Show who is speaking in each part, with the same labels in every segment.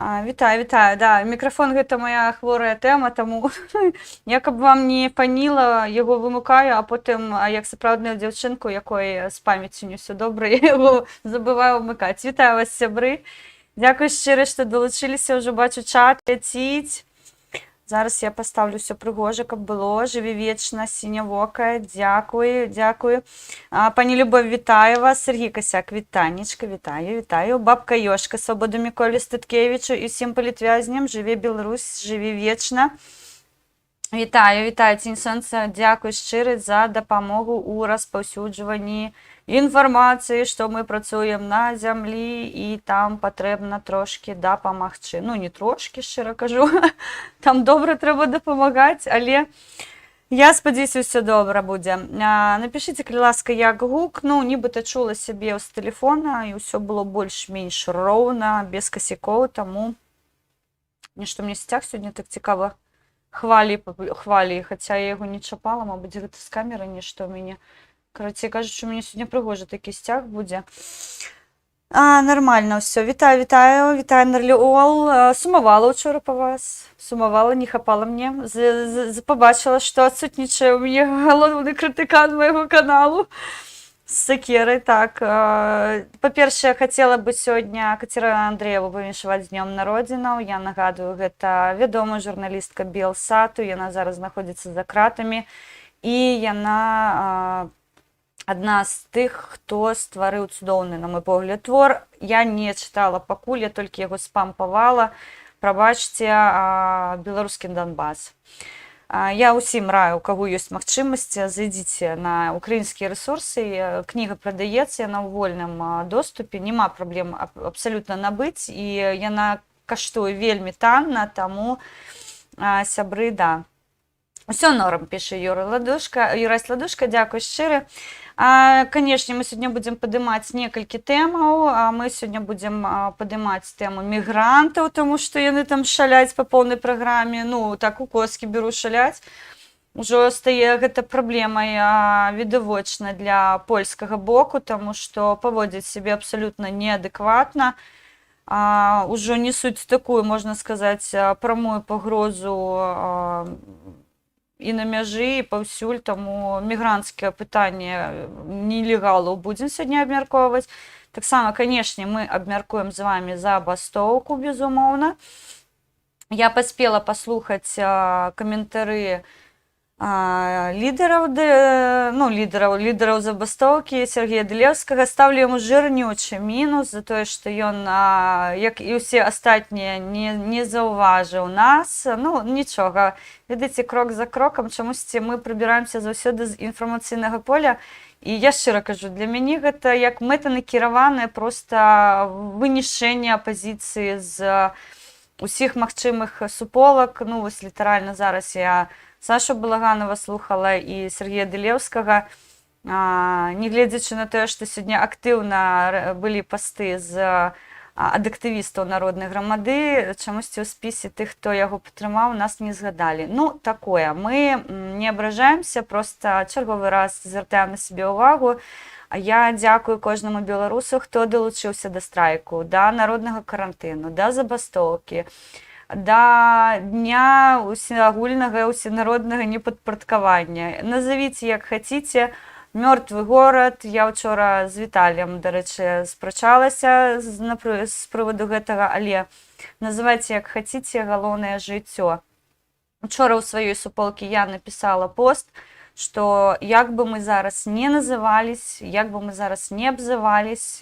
Speaker 1: Вітаю, вітаю. Да, мікрафон гэта моя хворая тэма, таму я каб вам не паніла, яго вымыкаю, а потым, як сапраўдную дзяўчынку, якой з памяццю не ўсё добра, я яго забываю ўмыкаць. Вітаю вас, сябры. Дзякуй шчыра, што далучыліся, ўжо бачу чат ляціць. Зараз я паставлю ўсё прыгожа, каб было. Жыві вечна, сінявокая. Дзякуй, дзякуй. Пані Любовь, вітаю вас. Сергій Касяк, вітанечка, вітаю, вітаю. Бабка Ёшка, свабоду Міколі Статкевічу і ўсім палітвязням. Жыве Беларусь, жыві вечна. Вітаю, вітаю, Цень Сонца. Дзякуй шчыры за дапамогу ў распаўсюджванні інфармацыі, што мы працуем на зямлі і там патрэбна трошкі дапамагчы. Ну, не трошкі, шчыра кажу, там добра трэба дапамагаць, але я спадзяюся, ўсё добра будзе. Напішыце, калі ласка, як гук, ну, нібыта чула сябе з тэлефона, і ўсё было больш-менш роўна, без касякоў, таму нешта мне сцяг сёння так цікава хвалі, хаця я яго не чапала, мабыць, гэта з камеры нешта ў мяне. Карацей кажучы, у мяне сёння прыгожы такі сцяг будзе. Нармальна ўсё. Вітаю, вітаю, вітаю, Нарліол. Сумавала ўчора па вас. Сумавала, не хапала мне. Пабачыла, што адсутнічае ў мяне галоўны крытыкан майго каналу з сакерай. Так, па-першае, хацела бы сёння Кацярыну Андрэеву павіншаваць з днём народзінаў. Я нагадую, гэта вядомая журналістка Белсату. Яна зараз знаходзіцца за кратамі. І яна адна з тых, хто стварыў цудоўны, на мой погляд, твор. Я не чытала пакуль, я толькі яго спампавала. Прабачце, беларускі Донбас. Я ўсім раю, у каго ёсць магчымасць, зайдзіце на украінскія рэсурсы. Кніга прадаецца, яна ў вольным доступе, няма праблем абсалютна набыць, і яна каштуе вельмі танна, таму сябры, да. Усё норм, піша Юрась Ладушка, дзякуй шчыры. Канешне, мы сёння будзем падымаць некалькі тэмаў. Мы сёння будзем падымаць тэму мігрантаў, таму што яны там шаляць па поўнай праграме. Ну, так у коскі беру шаляць. Ужо стае гэта праблемай відавочна для польскага боку, таму што паводзяць сябе абсалютна неадэкватна. Ужо несуць такую, можна сказаць, прамую пагрозу і на мяжы, і паўсюль, таму мігранцкае пытанне нелегалаў будзем сёння абмяркоўваць. Таксама, канешне, мы абмяркуем з вамі забастоўку, безумоўна. Я паспела паслухаць каментары лідараў забастоўкі Сергея Дылеўскага. Стаўлю яму жырнючы мінус за тое, што ён, як і ўсе астатнія, не заўважыў нас. Ну, нічога. Ведаеце, крок за крокам, чамусьці мы прыбіраемся заўсёды з інфармацыйнага поля. І я шчыра кажу, для мяне гэта як мэтанакіраванае проста вынішэнне апазіцыі з усіх магчымых суполак. Ну, вось літаральна зараз я Сашу Балаганова слухала і Сергея Дылеўскага. Нягледзячы на тое, што сёння актыўна былі пасты ад актывістаў народнай грамады, чамусьці ў спісе тых, хто яго падтрымаў, нас не згадалі. Ну, такое. Мы не абражаемся, проста чарговы раз звяртаем на сябе ўвагу. Я дзякую кожнаму беларусу, хто далучыўся да страйку, да народнага карантыну, да забастоўкі, да дня агульнага ўсенароднага непадпарадкавання. Назавіце, як хаціце, мёртвы горад. Я ўчора з Віталіем, дарэчы, спрачалася з прыводу гэтага, але называйце, як хаціце, галоўнае жыццё. Учора ў сваёй суполкі я напісала пост, што як бы мы зараз не назывались, як бы мы зараз не абзывались,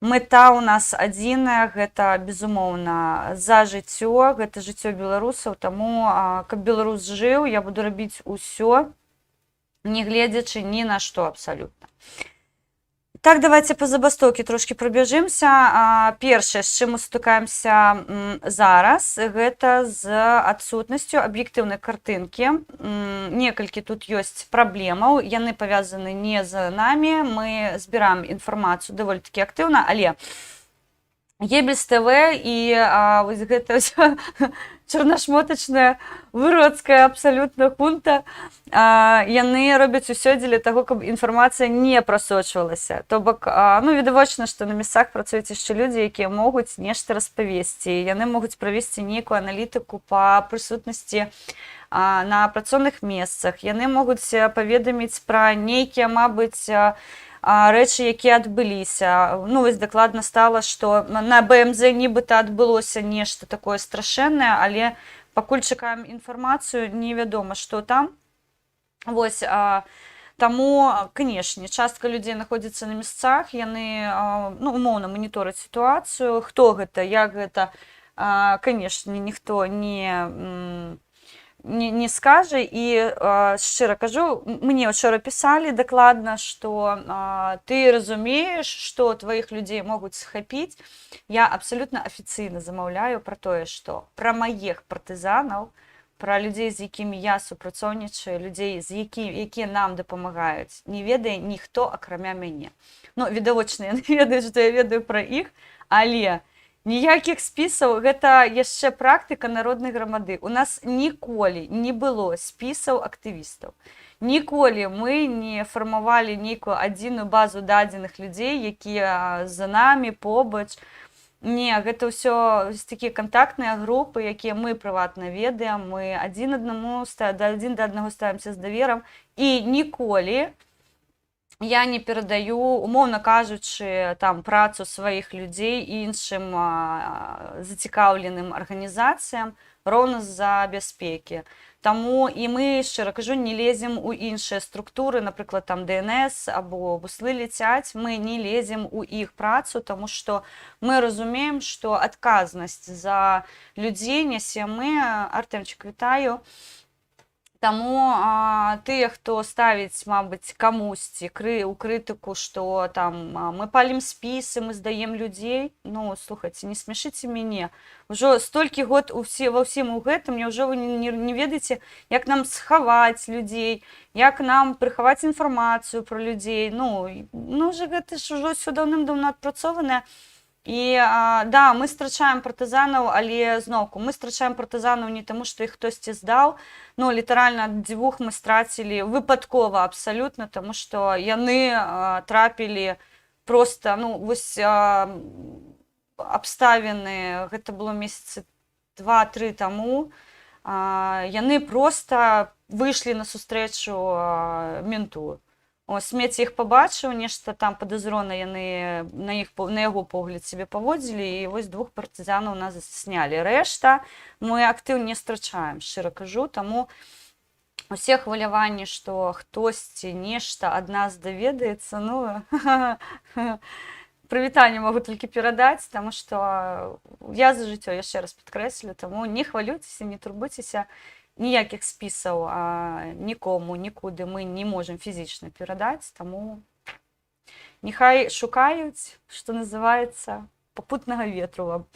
Speaker 1: мэта ў нас адзіная, гэта, безумоўна, за жыццё, гэта жыццё беларусаў, таму, каб беларус жыў, я буду рабіць усё, не гледзячы ні на што абсалютна. Так, давайте па забастоўкі трошкі прабяжымся. Першае, з чым мы сутыкаемся зараз, гэта з адсутнасцю аб'ектыўнай картынкі. Некалькі тут ёсць праблемаў, яны павязаны не з намі, мы збіраем інфармацыю даволі такі актыўна, але Ебельс ТВ і вось гэта чорнашмотачная выроцкая абсалютна хунта, яны робяць усё дзеля таго, каб інфармацыя не прасочвалася. То бок, ну, відавочна, што на месцах працуюць яшчэ людзі, якія могуць нешта распавесці. Яны могуць правесці нейкую аналітыку па прысутнасці на працоўных месцах. Яны могуць паведаміць пра нейкія, мабыць, рэчы, якія адбыліся. Ну, вось дакладна стала, што на БМЗ нібыта адбылося нешта такое страшэннае, але пакуль чакаем інфармацыю, невядома, што там. Вось, таму, канешне, частка людзей знаходзіцца на месцах, яны, ну, умоўна манітораць сітуацыю. Хто гэта, як гэта, канешне, ніхто не скажа. І шчыра кажу, мне учора пісалі дакладна, што ты разумееш, што тваіх людзей могуць схапіць. Я абсалютна афіцыйна замаўляю пра тое, што пра маіх партызанаў, пра людзей, з якімі я супрацоўнічаю, людзей, якія нам дапамагаюць, не ведае ніхто, акрамя мяне. Ну, відавочна, яны ведаюць, што я ведаю пра іх, але ніякіх спісаў, гэта яшчэ практыка народнай грамады. У нас ніколі не было спісаў актывістаў. Ніколі мы не фармавалі нейкую адзіную базу дадзеных людзей, якія за намі, побач. Не, гэта ўсё такія кантактныя групы, якія мы прыватна ведаем, мы адзін да аднаго ставімся з даверам. І ніколі я не перадаю, умоўна кажучы, там працу сваіх людзей іншым зацікаўленым арганізацыям роўна з-за бяспекі. Таму і мы, шчыра кажу, не лезем у іншыя структуры, напрыклад, там ДНС або буслы ляцяць, мы не лезем у іх працу, таму што мы разумеем, што адказнасць за людзей нясе мы. Артэмчык, вітаю. Таму тыя, хто ставіць, мабыць, камусьці у крытыку, што там мы палім спісы, мы здаем людзей, ну, слухайце, не смяшыце мяне. Ужо столькі год ва ўсім у гэтым, няўжо вы не ведаеце, як нам схаваць людзей, як нам прыхаваць інфармацыю пра людзей. Ну, уже гэта ж ужо ўсё даўным-даўно адпрацованае. І, да, мы страчаем партызанаў, але, зноўку, мы страчаем партызанаў не таму, што іх хтосьці здаў, ну, літаральна дзвюх мы страцілі выпадкова абсалютна, таму што яны трапілі проста, ну, вось абставіны, гэта было месяцы 2-3 таму, яны проста выйшлі на сустрэчу менту. Смеці іх пабачыў, нешта там падазрона яны на яго погляд себе паводзілі, і вось 2 партызанаў нас заснялі. Рэшта мы актыў не страчаем, шчыра кажу, таму усе хваляванні, што хтосьці нешта ад нас даведаецца, ну, прывітанне магу толькі перадаць, таму што я за жыццё, яшчэ раз падкрэслю, таму не хвалюйцеся, не турбуйцеся. Ніякіх спісаў нікому, нікуды мы не можам фізічна перадаць, таму няхай шукаюць, што называецца, папутнага ветру вам.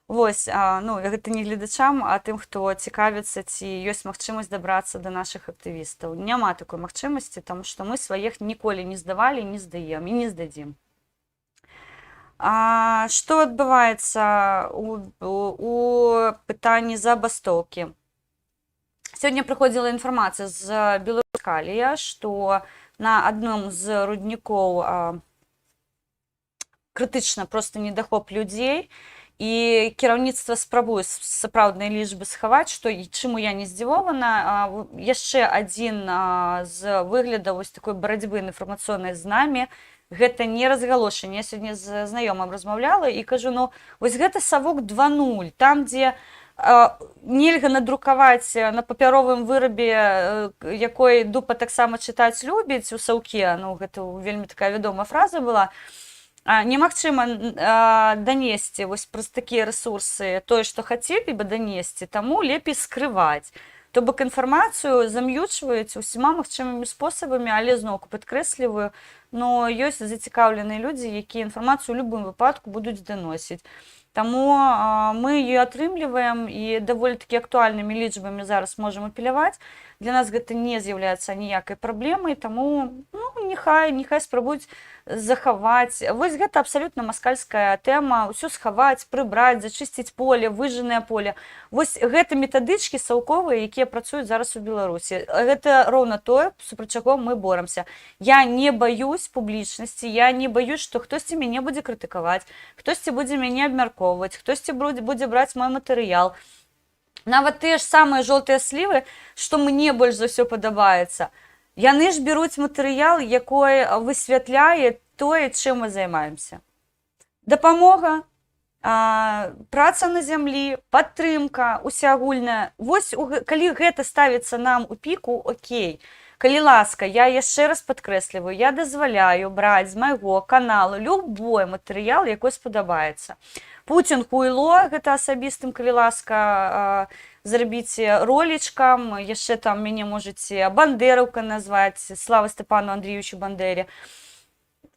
Speaker 1: Вось, ну, гэта не гледачам, а тым, хто цікавіцца, ці ёсць магчымасць дабрацца да нашых актывістаў. Няма такой магчымасці, таму што мы сваіх ніколі не здавалі, не здаем і не здадзім. Што адбываецца у пытанні забастоўкі? Сёння прыходзіла інфармацыя з Беласкалія, што на адным з руднікоў крытычна проста недахоп людзей, і кіраўніцтва спрабуе сапраўдныя лічбы схаваць, што чыму я не здзівована. Яшчэ адзін з выглядаў вось такой барацьбы інфармацыйнай з намі, гэта не разгалошанне. Я сёння з знаёмым размаўляла і кажу, ну, вось гэта Савок 2.0, там, дзе нельга надрукаваць на папяровым вырабе, якой Дупа таксама чытаць любіць у Саўке, ну, гэта вельмі такая вядомая фраза была, немагчыма данесці вось праз такія рэсурсы тое, што хацелі бы данесці, таму лепей скрываць. То бок інфармацыю зам'ючваюць усіма магчымымі спосабамі, але зноўку падкрэсліваю, но ёсць зацікаўленыя людзі, якія інфармацыю ў любым выпадку будуць даносіць. Таму мы її атрымліваем і даволі такі актуальнымі лічбамі зараз можам апеляваць. Для нас гэта не з'яўляецца ніякай праблемай, таму няхай спрабуюць захаваць. Вось гэта абсалютна маскальская тэма, ўсё схаваць, прыбраць, зачысціць поле, выжжанае поле. Вось гэта метадычкі саўковыя, якія працуюць зараз у Беларусі. Гэта роўна тое, супраць чаго мы боремся. Я не баюсь публічнасці, я не баюсь, што хтосьці мяне будзе крытыкаваць, хтосьці будзе мяне абмяркоўваць, хтосьці будзе браць мой матэрыял. Нават тыя ж самыя жоўтыя слівы, што мне больш за ўсё падабаецца, яны ж бяруць матэрыял, якой высвятляе тое, чым мы займаемся. Дапамога, праца на зямлі, падтрымка усеагульная. Вось калі гэта ставіцца нам у піку, окей. Калі ласка, я яшчэ раз падкрэсліваю, я дазваляю браць з майго каналу любой матэрыял, якой спадабаецца. Пуцін хуйло, гэта асабістым, калі ласка, зрабіце ролічкам, яшчэ там мяне можаце бандераўка назваць, слава Степану Андрійовичу Бандере.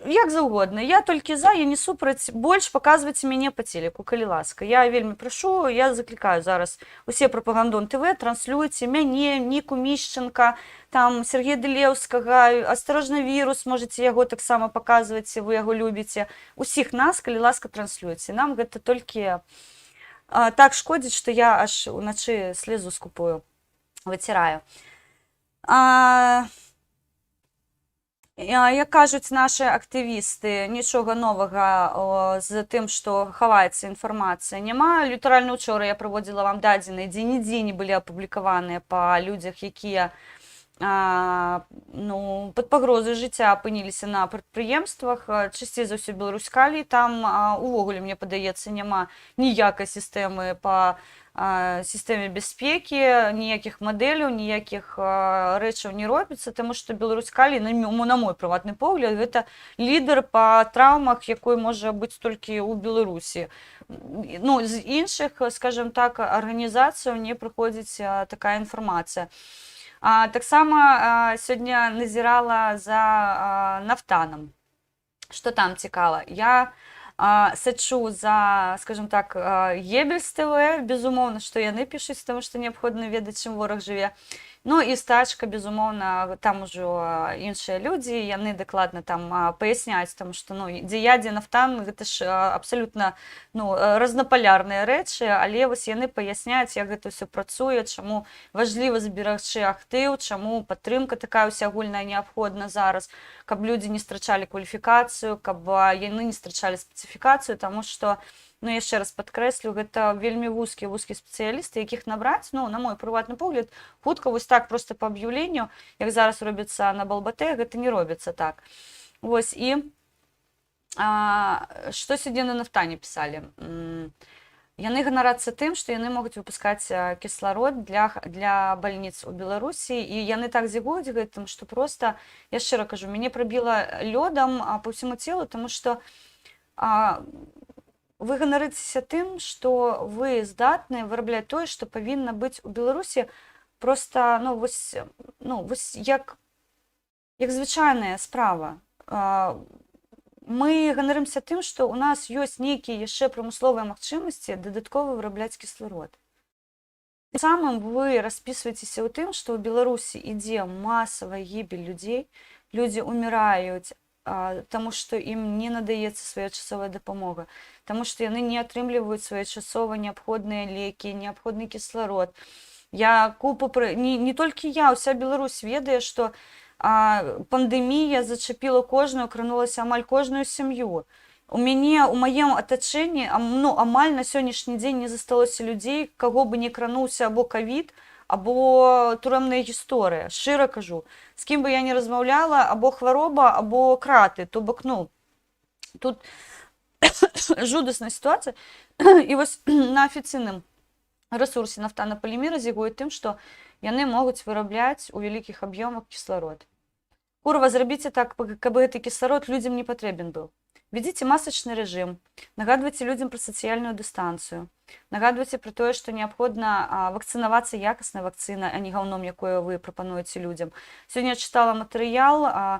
Speaker 1: Як заўгодна, я толькі за, я не супраць, больш паказвайце мяне па телеку, калі ласка. Я вельмі прашу, я заклікаю зараз усе прапагандон ТВ, транслюйце мяне, Ніку Мішченка, там Сергея Дылеўскага, асторожна вірус, можаце яго таксама паказваць, вы яго любіце. Усіх нас, калі ласка, транслюйце. Нам гэта толькі так шкодзіць, што я аж уначы слезу скупую, выціраю. Як кажуць нашы актывісты, нічога новага з тым, што хаваецца інфармацыя няма. Літаральна учора я прыводзіла вам дадзеныя, дзе нідзе не былі апублікаваныя па людзях, якія пад пагрозай жыцця апыніліся на прадпрыемствах. Часцей за ўсё Беларусь-Калій, там увогуле, мне падаецца, няма ніякай сістэмы па сістэме бяспекі, ніякіх мадэляў, ніякіх рэчаў не робіцца, таму што Беларусь-Калій, на мой прыватны погляд, гэта лідар па траўмах, якой можа быць толькі ў Беларусі. З іншых, скажем так, арганізацыяў не прыходзіць такая інфармацыя. Таксама сёння назірала за Нафтанам. Што там цікава? Я сачу за, скажем так, Геббельс ТВ, безумоўна, што яны пішуць, таму што неабходна ведаць, чым вораг жыве. Ну і Стачка, безумоўна, там ужо іншыя людзі, яны дакладна там паясняюць, таму што, дзе я, дзе Нафтан, гэта ж абсалютна разнапалярныя рэчы, але вось яны паясняюць, як гэта ўсё працуе, чаму важліва зберагчы актыў, чаму падтрымка такая ўсеагульная неабходна зараз, каб людзі не страчалі кваліфікацыю, каб яны не страчалі спецыфікацыю, таму што, яшчэ раз падкрэслю, гэта вельмі вузкія спецыялісты, якіх набраць, на мой прыватны погляд, хутка вось так проста па аб'яўленню, як зараз робіцца на Балбатэ, гэта не робіцца так. Вось, і што сёння на Нафтане пісалі? Яны ганарацца тым, што яны могуць выпускаць кісларод для бальніц у Беларусі, і яны так зігуюць гэтым, што проста, я шчыра кажу, мяне прабіла лёдам па ўсяму целу, таму што вы ганарыцеся тым, што вы здатныя вырабляць тое, што павінна быць у Беларусі проста, вось як звычайная справа. Мы ганарымся тым, што ў нас ёсць нейкія яшчэ прамысловыя магчымасці дадаткова вырабляць кісларод. Тым самым вы распісваецеся ў тым, што ў Беларусі ідзе масавая гібель людзей, людзі ўміраюць, таму што ім не надаецца своечасовая дапамога, таму што яны не атрымліваюць своечасова неабходныя лекі, неабходны кісларод. Не толькі я, уся Беларусь ведае, што пандэмія зачапіла кожную, кранулася амаль кожную сям'ю. У маім атачэнні амаль на сённяшні дзень не засталося людзей, каго бы не крануўся або ковід, або турэмная гісторыя, шчыра кажу. З кім бы я не размаўляла, або хвароба, або краты. То бок, тут жудасная сітуацыя. І вось на афіцыйным рэсурсе Нафтана Полімера зігуюць тым, што яны могуць вырабляць у вялікіх аб'ёмах кісларод. Курва, зрабіце так, каб гэты кісларод людзям не патрэбен быў. Ведзіце масачны рэжым, нагадвайце людзям пра сацыяльную дыстанцыю, нагадвайце пра тое, што неабходна вакцынавацца якаснай вакцынай, а не гаўном, якое вы прапануеце людзям. Сёння я чытала матэрыял,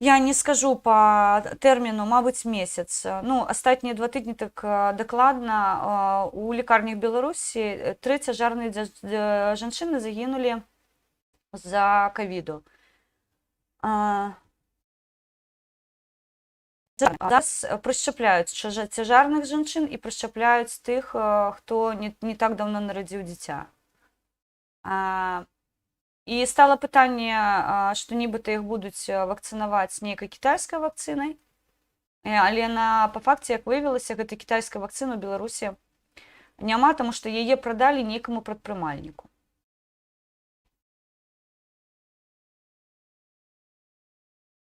Speaker 1: я не скажу па тэрміну, мабыць, месяц. Астатнія 2 тыдні так дакладна у лекарнях Беларусі 3 цяжарныя жанчыны загінулі з-за ковіду. А, зараз прищепляють цяжарних жанчын і прищепляють тих, хто не так давно народзіў дзіця. І стало пытанне, што нібыта іх будуць вакцынаваць нейкай кітайскай вакцынай, але па факце, як выявілася, гэтай кітайскай вакцыны ў Беларусі няма, таму што яе прадалі нейкаму прадпрымальніку.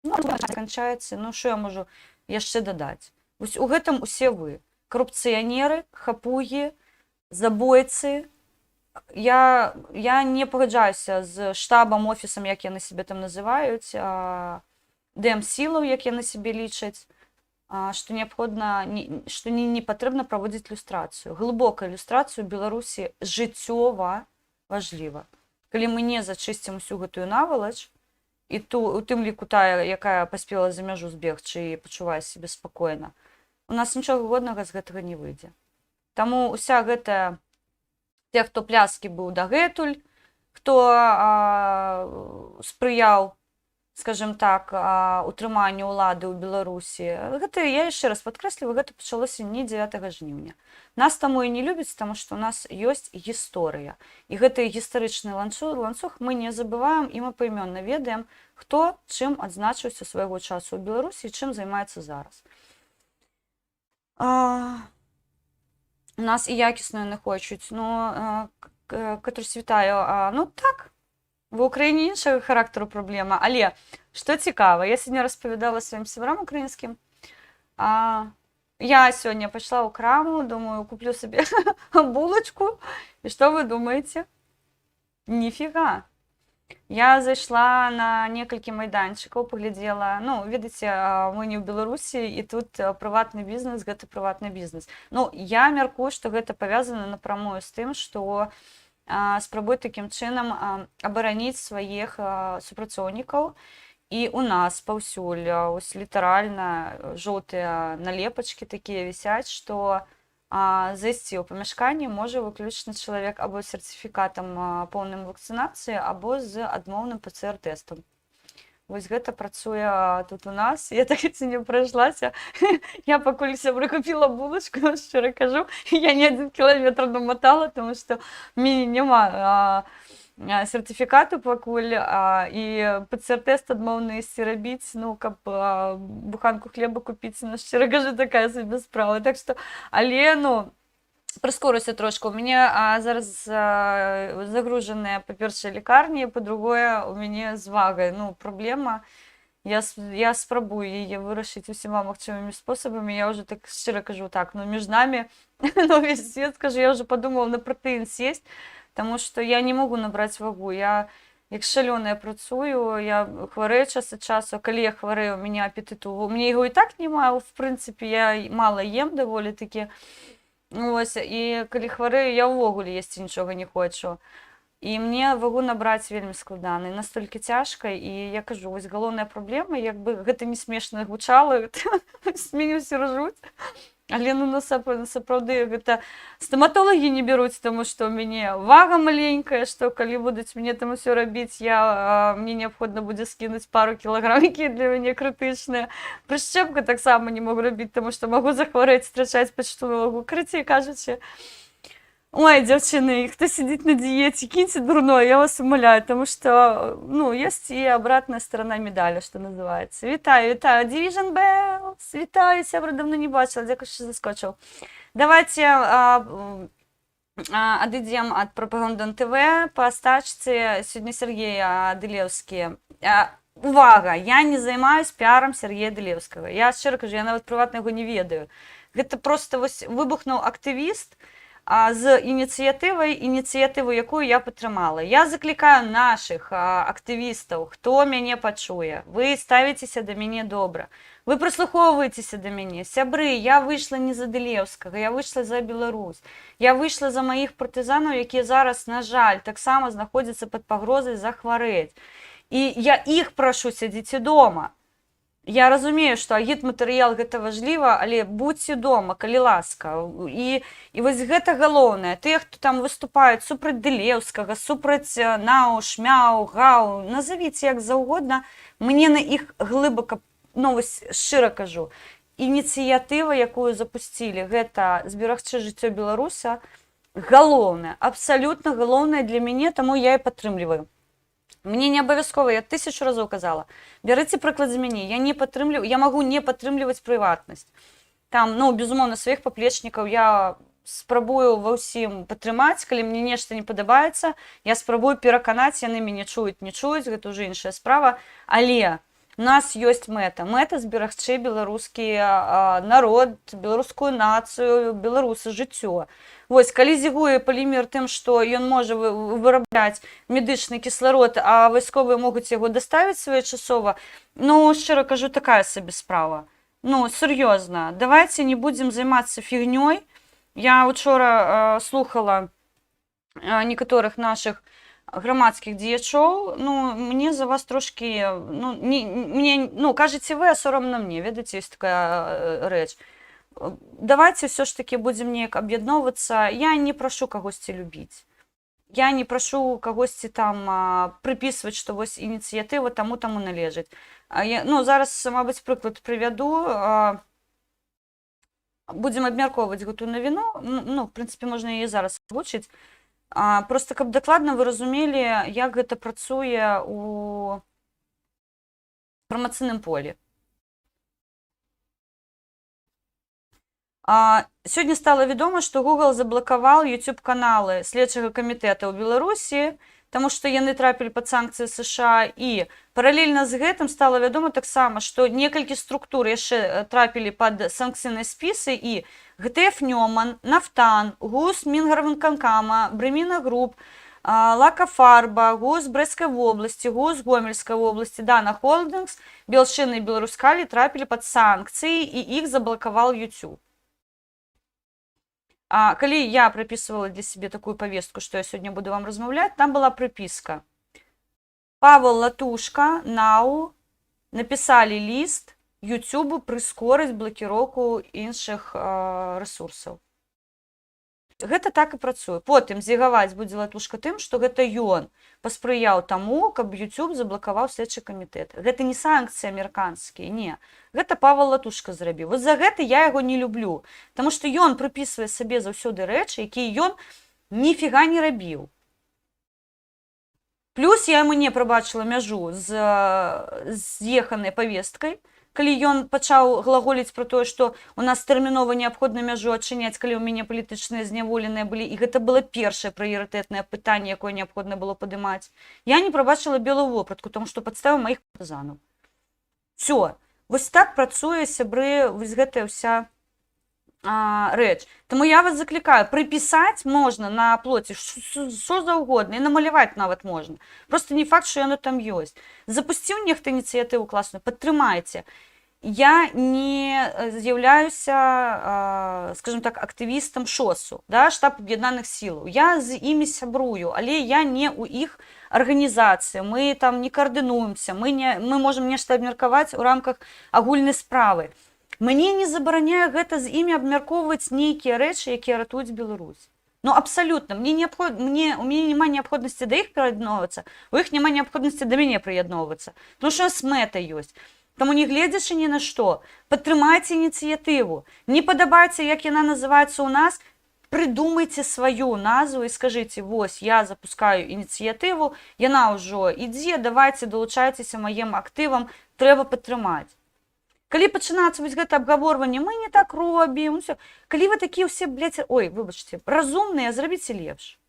Speaker 1: Ну, канчаецца, ну што я можу яшчэ дадаць? Вось у гэтым усе вы. Карупцыянеры, хапугі, забойцы. Я не пагаджаюся з штабам, офісам, як яны сябе там называюць, ДМ-сілаў, як яны сябе лічаць, што неабходна, што не патрэбна праводзіць люстрацыю. Глыбокая люстрацыю ў Беларусі жыццёва важліва. Калі мы не зачысцім усю гэтую навалач, і у тым ліку тая, якая паспела за мяжу збегчы і пачувае сябе спакойна, у нас нічога годнага з гэтага не выйдзе. Таму уся гэтая, те, хто пляскі быў дагэтуль, хто спрыяў, скажем так, утрыманню ўлады ў Беларусі, гэта, я яшчэ раз падкрэсліваю, гэта пачалося не 9 жніўня. Нас таму і не любяць, таму што ў нас ёсць гісторыя. І гэты гістарычны ланцуг мы не забываем, і мы паімённа ведаем, хто чым адзначыўся свайго часу ў Беларусі і чым займаецца зараз. У нас і якісно не хочуть. Ну, Катрусь, вітаю. Ну, так, в Україні іншого характеру проблема. Але, що цікаво, я сьогодні розповідала своїм сябрам українським. Я сьогодні пішла у краму, думаю, куплю собі булочку. І що ви думаєте? Ніфіга. Я зайшла на некалькі майданчыкаў, паглядзела, ну, ведаеце, мы не ў Беларусі, і тут прыватны бізнес, гэта прыватны бізнес. Ну, я мяркую, што гэта павязана напрамую з тым, што спрабуюць такім чынам абараніць сваіх супрацоўнікаў. І у нас паўсюль, ось літаральна, жоўтыя налепачкі такія вісяць, што зайсці ў памяшканне можа выключна чалавек або з сертыфікатам поўнай вакцынацыі, або з адмоўным ПЦР-тэстам. Вось гэта працуе тут у нас. Я так і не прайшлася. Я пакуль сябры купіла булачку, шчыра кажу, я не 1 кіламетр намотала, тому што ў мяне няма сертыфікату пакуль, і ПЦР-тэст адмоўны ісці рабіць, ну, каб буханку хлеба купіць, ну, шчыра кажу, такая сабе справа. Так што, але, ну, прыскоруся трошку. У мяне зараз загружаныя, па-першае, лікарні, па-другое, у мяне з вагай, ну, праблема. Я спрабую яе вырашыць усіма магчымымі спосабамі. Я ўжо так шчыра кажу, так, ну, між намі, ну, весь свет, скажу, я ўжо падумала на пратэін сесть, тому што я не могу набраць вагу. Я як шалёная працую, я хварэю час ад часу. Калі я хварэю, у мяне апетыту, у мяне яго і так няма, в прынцыпе, я мала ем даволі-такі. Ось, і калі хварэю, я ўвогуле есці нічога не хочу. І мне вагу набраць вельмі складана, і настолькі цяжка, і я кажу, вось галоўная праблема, як бы гэта не смешна гучала, мяне ўсе ржуць. Але, ну, сапраўды, гэта стаматолагі не бяруць, таму што ў мяне вага маленькая, што калі будуць мне там усё рабіць, мне неабходна будзе скінуць пару кілаграм, якія для мяне крытычныя. Прышчэпку таксама не могу рабіць, таму што магу захварэць, страчаць пачатую вагу. Карацей кажучы, ой, дзяўчыны, хто сидзіць на дыеце, кіньце дурное, я вас умоляю, таму што, ну, ёсць і абратная сторона медалі, што называецца. Вітаю, вітаю, Division Bells, вітаю, сябра, давно не бачила, дзякуй, што заскочыў. Давайте адыдзем ад Пропаганда ТВ па стачцы. Сёння Сергей Дылеўскі. Увага, я не займаюсь піарам Сергея Дылеўскага. Я шчыра кажу, я нават прыватна яго не ведаю. Гэта проста вось выбухнуў актывіст з ініцыятыву, якую я падтрымала. Я заклікаю нашых актывістаў, хто мяне пачуе. Вы ставіцеся да мяне добра. Вы прыслухоўваецеся да мяне. Сябры, я выйшла не за Дылеўскага, я выйшла за Беларусь. Я выйшла за маіх партызанаў, якія зараз, на жаль, таксама знаходзяцца пад пагрозай захварэць. І я іх прашу, сядзіце дома. Я разумею, што агітматэрыял гэта важліва, але будзьце дома, калі ласка. І вось гэта галоўнае. Тыя, хто там выступаюць супраць Дылеўскага, супраць НАУ, ШМЯУ, ГАУ, назавіце як заўгодна, мне на іх глыбока, ну вось шчыра кажу, ініцыятыва, якую запусцілі, гэта зберагчы жыццё беларуса, галоўнае, абсалютна галоўнае для мяне, таму я і падтрымліваю. Мне не абавязкова, я 1000 разоў казала, бярыце прыклад з мяне, я магу не падтрымліваць прыватнасць. Там, ну, безумоўна, сваіх паплечнікаў я спрабую ва ўсім падтрымаць, калі мне нешта не падабаецца, я спрабую пераканаць, яны мяне чуюць, не чуюць, гэта ўжо іншая справа, але у нас ёсць мэта. Мэта зберагчы беларускі народ, беларускую нацыю, беларусы, жыццё. Вось, калі зігуе палімер тым, што ён можа вырабляць медычны кісларод, а вайсковыя могуць яго даставіць своечасова, ну, шчыра кажу, такая сабе справа. Ну, сур'ёзна, давайце не будзем займацца фігнёй. Я учора слухала некаторых нашых грамадскіх дзеячоў, ну, мне за вас трошкі, ну, кажаце вы, а сорамна мне, ведаеце, ёсць такая рэч. Давайте все ж таки будем неяк аб'ядноўвацца. Я не прашу кагосьці любіць. Я не прашу кагосьці там прыпісваць, што вось ініцыятыва таму належыць. Ну, зараз, мабыць, прыклад прывяду. Будзем абмяркоўваць гэтую навіну. Ну, в прынцыпе, можна яе зараз агучыць. Просто каб дакладна вы разумелі, як гэта працуе ў інфармацыйным полі. Сёння стала вядома, што Google заблакаваў YouTube-каналы следчага камітэта ў Беларусі, таму што яны трапілі пад санкцыі США, і паралельна з гэтым стала вядома таксама, што некалькі структур яшчэ трапілі пад санкцыйныя спісы, і ГТФ Нёман, Нафтан, ГУС Мінгарвыканкама, Брэміна Груп, Лакафарба, ГУС Брэсцкай вобласці, ГУС Гомельскай вобласці, Дана Холдингс, Белшчына і Беларускалі трапілі пад санкцыі, і іх заблакаваў YouTube. Калі я прапісвала для сябе такую павестку, што я сёння буду вам размаўляць, там была прыпіска. Павел Латушка, НАУ, напісалі ліст YouTube прыскорыць блакіроўку іншых рэсурсаў. Гэта так і працуе. Потым з'ягаваць будзе Латушка тым, што гэта ён паспрыяў таму, каб YouTube заблакаваў следчы камітэт. Гэта не санкцыі амерыканскія, не. Гэта Павел Латушка зрабіў. Вот за гэта я яго не люблю, таму што ён прыпісвае сабе заўсёды рэчы, якія ён ніфіга не рабіў. Плюс я яму не прабачыла мяжу з з'еханай павесткай, калі ён пачаў глаголіць пра тое, што у нас тэрмінова неабходна мяжу адчыняць, калі ў мяне палітычныя зняволеныя былі, і гэта было першае прыярытэтнае пытанне, якое неабходна было падымаць. Я не прабачыла белую вопратку, таму што падставіў маіх партызанаў. Всё. Вось так працуе, сябры, вось гэтая ўся рэч. Таму я вас заклікаю, прыпісаць можна на плоце што заўгодна, і намаляваць нават можна. Просто не факт, што яно там ёсць. Запусціў нехта ініцыятыву класную, падтрымайце. Я не з'яўляюся, скажем так, актывістам ШОСу, да, штаб аб'яднаных сілаў. Я з імі сябрую, але я не ў іх арганізацыі. Мы там не каардынуемся, мы можам нешта абмеркаваць у рамках агульнай справы. Мне не забараняе гэта з імі абмяркоўваць нейкія рэчы, якія ратуюць Беларусь. Ну, абсалютна. У мяне няма неабходнасці да іх прыядноўвацца, у іх няма неабходнасці да мяне прыядноўвацца. Тому што мэта ёсць. Таму не гледзячы ні на што, падтрымайце ініцыятыву. Не падабаецца, як яна называецца ў нас, прыдумайце сваю назву і скажыце, вось, я запускаю ініцыятыву, яна ўжо ідзе, давайце далучайцеся маім актывам, трэба падтрымаць. Калі пачынацца вось гэта абгаворванне, мы не так робім, калі вы такія ўсе, выбачце, разумныя, зрабіце лепш.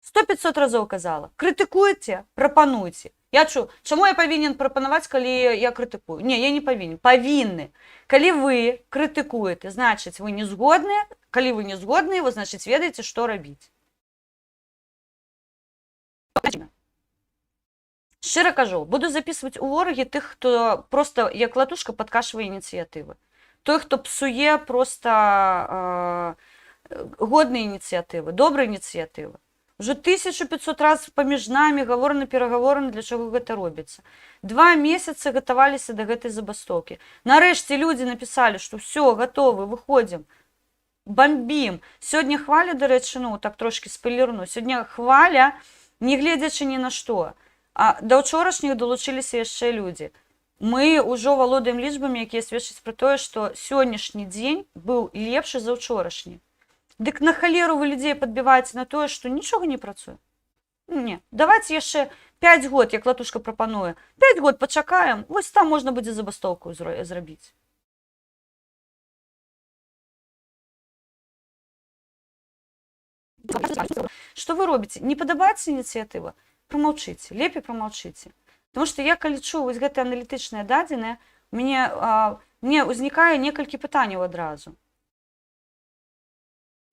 Speaker 1: 100-500 разоў казала, крытыкуйце, прапануйце. Я чаму я павінен прапанаваць, калі я крытыкую? Не, я не павінен. Павінны. Калі вы крытыкуеце, значыць, вы не згодныя. Калі вы не згодныя, вы, значыць, ведаеце, што рабіць. Шчыра кажу, буду записываць у ворагі тых, хто проста, як Латушка, падкашвае ініцыятывы. Той, хто псуе проста годныя ініцыятывы, добрыя ініцыятывы. Уже 1500 раз паміж намі гавораны-перагавораны, для чаго гэта робіцца. 2 месяцы гатаваліся да гэтай забастоўкі. Нарэшце людзі напісалі, што ўсё, гатовы, выходзім, бомбім. Сёння хваля, дарэчы, ну, так трошкі спойлерну, сёння хваля, не гледзячы ні на што. А да ўчорашніх далучыліся яшчэ людзі. Мы ўжо валодаем лічбамі, якія сведчаць пра тое, што сённяшні дзень быў лепшы за ўчорашні. Дык на халеру вы людзей падбіваеце на тое, што нічога не працуе? Не, давайте яшчэ 5 год, як Латушка прапануе. 5 год пачакаем, вось там можна будзе забастоўку зрабіць. Што вы робіце? Не падабаецца ініцыятыва? Прамаўчыце, лепей прамаўчыце. Таму што я, калі чую вось гэтыя аналітычныя дадзеныя, мне ўзнікае некалькі пытанняў адразу.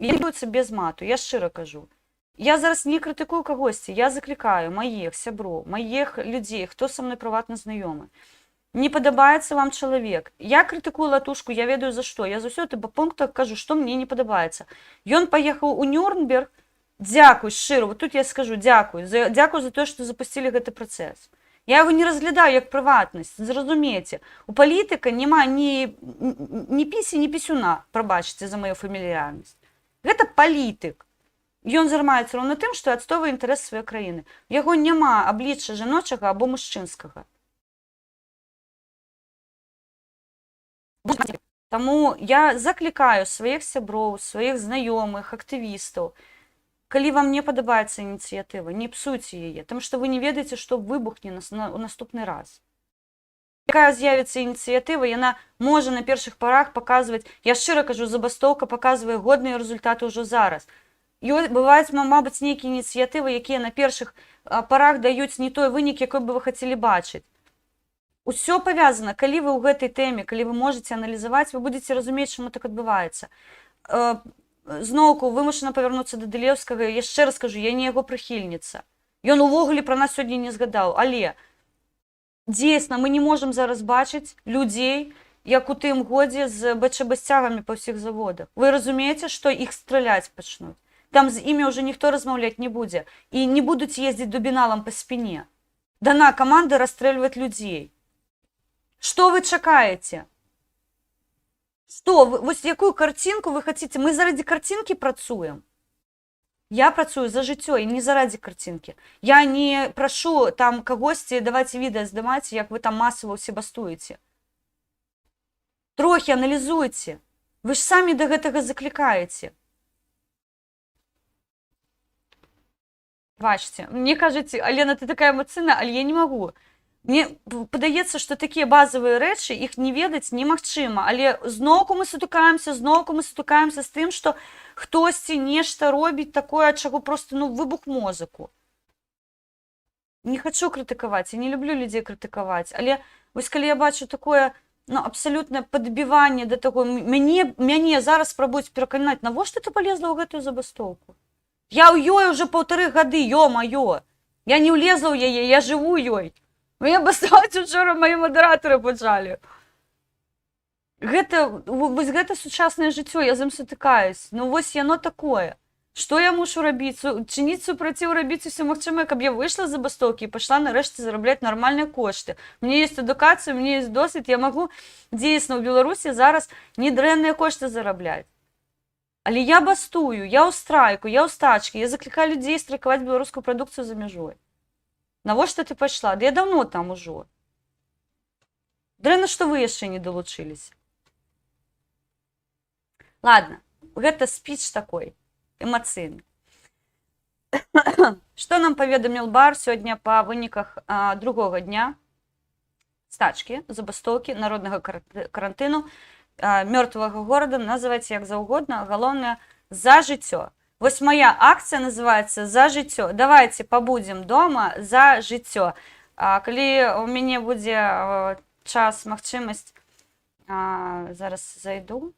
Speaker 1: Яны без мату, я шчыра кажу. Я зараз не крытыкую кагосьці, я заклікаю маіх сяброў, маіх людзей, хто са мной прыватна знаёмы. Не падабаецца вам чалавек. Я крытыкую Латушку, я ведаю за што. Я заўсёды па пунктах кажу, што мне не падабаецца. Ён паехаў у Нюрнберг. Дзякуй, шчыра, вот тут я скажу дзякуй. Дзякуй за тое, што запусцілі гэты працэс. Я яго не разглядаю як прыватнасць, зразумейце. У палітыка няма ні пісі, ні пісюна, прабачце за маю фамільярнасць. Гэта палітык. Ён займаецца роўна тым, што адстойвае інтарэс сваёй краіны. У яго няма аблічча жаночага або мужчынскага. Таму я заклікаю сваіх сяброў, сваіх знаёмых, актывістаў. Калі вам не падабаецца ініцыятыва, не псуйце яе, таму што вы не ведаеце, што выбухне ў наступны раз. Якая з'явіцца ініцыятыва, яна можа на першых парах паказваць, я шчыра кажу, забастоўка паказвае годныя результаты ўжо зараз. Бываюць, мабыць, нейкія ініцыятывы, якія на першых парах даюць не той вынік, якой бы вы хацелі бачыць. Усё павязана, калі вы ў гэтай тэме, калі вы можаце аналізаваць, вы будзеце разумець, чаму так адбываецца. Зноўку вымушана павярнуцца да Дылеўскага, яшчэ раз кажу, я не яго прыхільніца. Ён увогуле пра нас сёння не згадаў, але дзейсна, мы не можам зараз бачыць людзей, як у тым годзе з БЧБ-сцягамі па ўсіх заводах. Вы разумееце, што іх страляць пачнуць? Там з імі ўжо ніхто размаўляць не будзе. І не будуць ездзіць дубіналам па спіне. Дана каманда расстрэльваць людзей. Што вы чакаеце? Што? Вось якую карцінку вы хацеце? Мы заради карцінкі працуем. Я працую за жыццё і не заради карцінкі. Я не прашу там кагосьці даваць відэа здымаць, як вы там масава ўсе бастуеце. Трохі аналізуйце. Вы ж самі да гэтага заклікаеце. Бачце, мне кажаце, Алена, ты такая эмацыйная, але я не магу. Мне падаецца, што такія базавыя рэчы, іх не ведаць немагчыма, але зноўку мы сутыкаемся з тым, што хтосьці нешта робіць такое, ад чаго проста, выбух мозаку. Не хачу крытыкаваць, я не люблю людзей крытыкаваць, але вось калі я бачу такое, абсалютнае падбіванне да таго, мяне зараз спрабуюць пераканаць, навошта ты палезла ў гэтую забастоўку? Я ў ёй уже 1,5 гады, ё-маё! Я не ўлезла ў яе, я жыву ёй. Мне баставаць учора мае мадэратары пачалі. Вось гэта сучаснае жыццё, я з ім сутыкаюсь. Вось яно такое. Што я мушу рабіць? Чыніць супраціў, рабіць усё магчымае, каб я выйшла з забастоўкі і пайшла нарэшце зарабляць нармальныя кошты. Мне ёсць адукацыя, мне ёсць досвед, я магу дзейсна ў Беларусі зараз недрэнныя кошты зарабляць. Але я бастую, я ў страйку, я ў стачкі, я заклікаю людзей страйкаваць беларускую прадукцыю за мяжой. Навошта ты пайшла? Да я даўно там ужо. Дрэнна, што вы яшчэ не далучыліся. Ладно, гэта спіч такой, эмацыйны. Што нам паведаміў бар сёння па выніках другога дня стачкі, забастоўкі, народнага карантыну, мёртвага горада, называйце як заўгодна, галоўнае за жыццё. Вось моя акцыя называецца «За жыццё». Давайте пабудзем дома за жыццё. Калі у мяне будзе час, магчымасць, зараз зайду.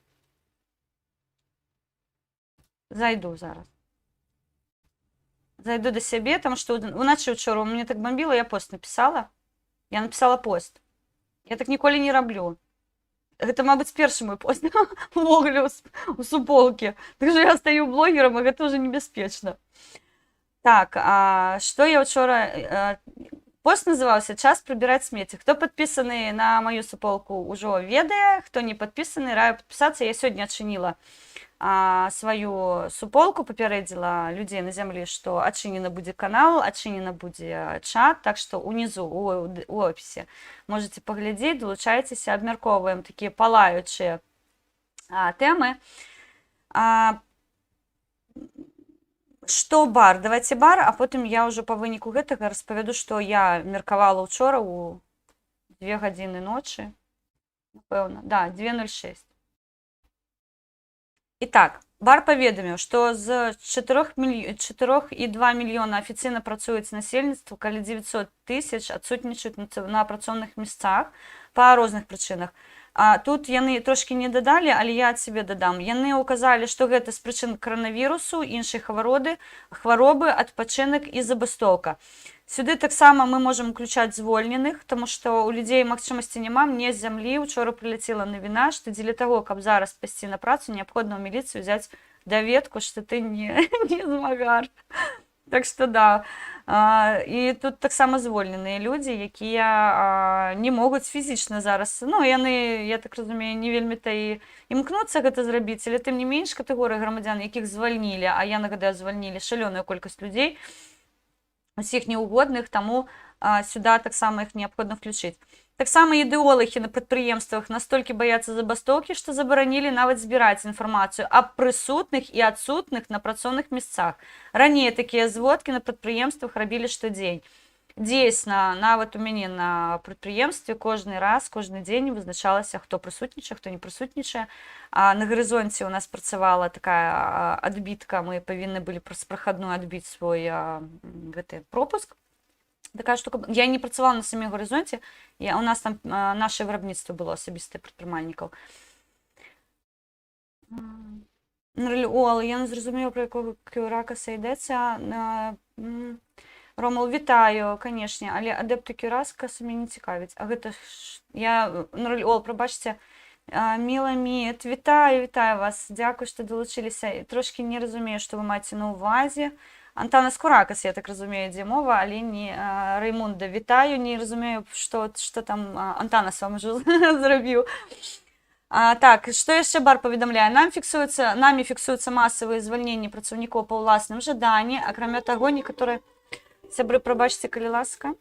Speaker 1: Зайду зараз. Зайду да сябе, таму што уначы учора у мяне так бомбіла, я пост напісала. Я напісала пост. Я так ніколі не раблю. Гэта, мабыць, першы мой пост увогуле у суполкі. Так што я стаю блогерам, і гэта ўжо небяспечна. Так, што я учора... Пост называўся «Час прыбіраць смецце». Хто падпісаны на маю суполку, ўжо ведае, хто не падпісаны, раю падпісацца. Я сёння адчыніла сваю суполку, папярэдзіла людзей на зямлі, што адчынена будзе канал, адчынена будзе чат, так што унізу у опісе можаце паглядзець, далучайцеся, абмяркоўваем такія палаючыя тэмы. Што бар? Давайце бар, а потым я ўжо па выніку гэтага распавяду, што я меркавала ўчора ў 2 гадзіны ночы. Напэўна, да, 2:06. Итак, бар паведаміў, што з 4,2 мільёна афіцыйна працуюць насельніцтва, каля 900 тысяч адсутнічаюць на працоўных месцах па розных прычынах. Тут яны трошки не дадалі, але я ад сябе дадам. Яны ўказалі, што гэта з прычын каранавірусу, іншай хваробы, адпачынак і забастоўка. Сюды таксама мы можам уключаць звольненых, таму што ў людзей магчымасці няма. Мне з зямлі учора прыляцела навіна, што дзеля таго, каб зараз пайсці на працу, неабходна ў міліцыю взяць даведку, што ты не змагар. Так што да. І тут таксама звольненыя людзі, якія не могуць фізічна зараз, ну, яны, я так разумею, не вельмі-то і імкнуцца гэта зрабіць, але тым не менш катэгорыя грамадзян, якіх звальнілі, а я нагадаю, звальнілі шалёную колькасць людзей, усіх неугодных, таму сюда таксама іх неабходна включыць. Таксама ідэолагі на прадпрыемствах настолькі баяцца забастоўкі, што забаранілі нават збіраць інфармацыю аб прысутных і адсутных на працоўных месцах. Раней такія зводкі на прадпрыемствах рабілі штодзень. Дзейсна, нават у мяне на прадпрыемстве кожны дзень вызначалася, хто прысутнічае, хто не прысутнічае. На гарызонце у нас працавала такая адбітка, мы павінны былі праз прахадную адбіць свой гэты пропуск. Такая штука. Я не працавала на самім гарызонце, у нас там наше вырабніцтва было асабістае прадпрымальнікаў. Я не зразумела, про якого Кюракаса йдеться. Ромул, вітаю, канешне, але адепту Кюракаса мяне не цікавіць. А гэта я, прабачце, Міла Міт, вітаю вас, дзякую, што далучыліся. Трошки не разумею, што вы маеце на ўвазе. Антанас Куракас, я так разумею, ідзе мова, але не Раймунда, вітаю, не разумею, што там Антанас вам ужо зрабіў. Так, што яшчэ бар паведамляе? Намі фіксуюцца масавыя звальненні працаўнікоў па ўласным жаданні, акрамя таго, некаторыя... Сябры, прабачце, калі ласка.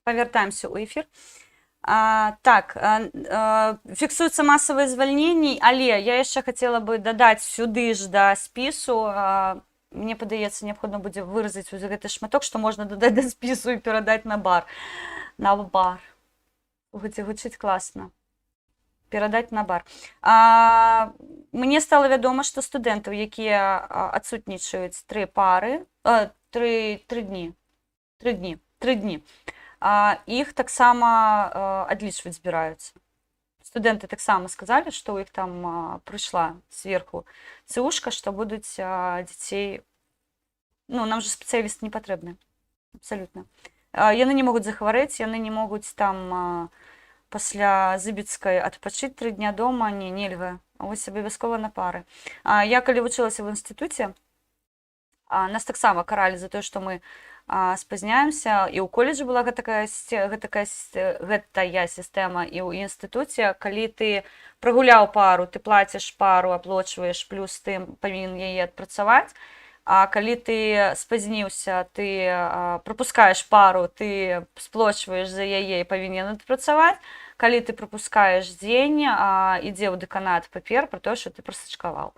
Speaker 1: Павяртаемся ў эфір. Так, фіксуюцца масавыя звальненні, але я яшчэ хацела бы дадаць сюды ж да спісу, мне падаецца, неабходна будзе выразаць вось гэты шматок, што можна дадаць да спісу і перадаць на бар. На бар. Гучыць класна. Перадаць на бар. Мне стала вядома, што студэнтаў, якія адсутнічаюць 3 дні, іх таксама адлічваць збіраюцца. Студэнты таксама сказалі, што ў іх там прыйшла сверху цэушка, што будуць дзяцей... Ну, нам же спецыялісты не патрэбны. Абсалютна. Яны не могуць захварэць, яны не могуць там пасля зыбіцкай адпачыць 3 дня дома, нельга. Вось абавязкова на пары. Я калі вучылася в інстытуце, нас таксама каралі за тое, што мы спазняемся, і ў каледжы была гэтая сістэма, і ў інстытуце, калі ты прагуляў пару, ты плаціш пару, аплочваеш, плюс ты павінен яе адпрацаваць, а калі ты спазніўся, ты прапускаеш пару, ты сплочваеш за яе і павінен адпрацаваць, калі ты прапускаеш дзень, ідзе ў дэканат папер пра тое, што ты прасачкаваў.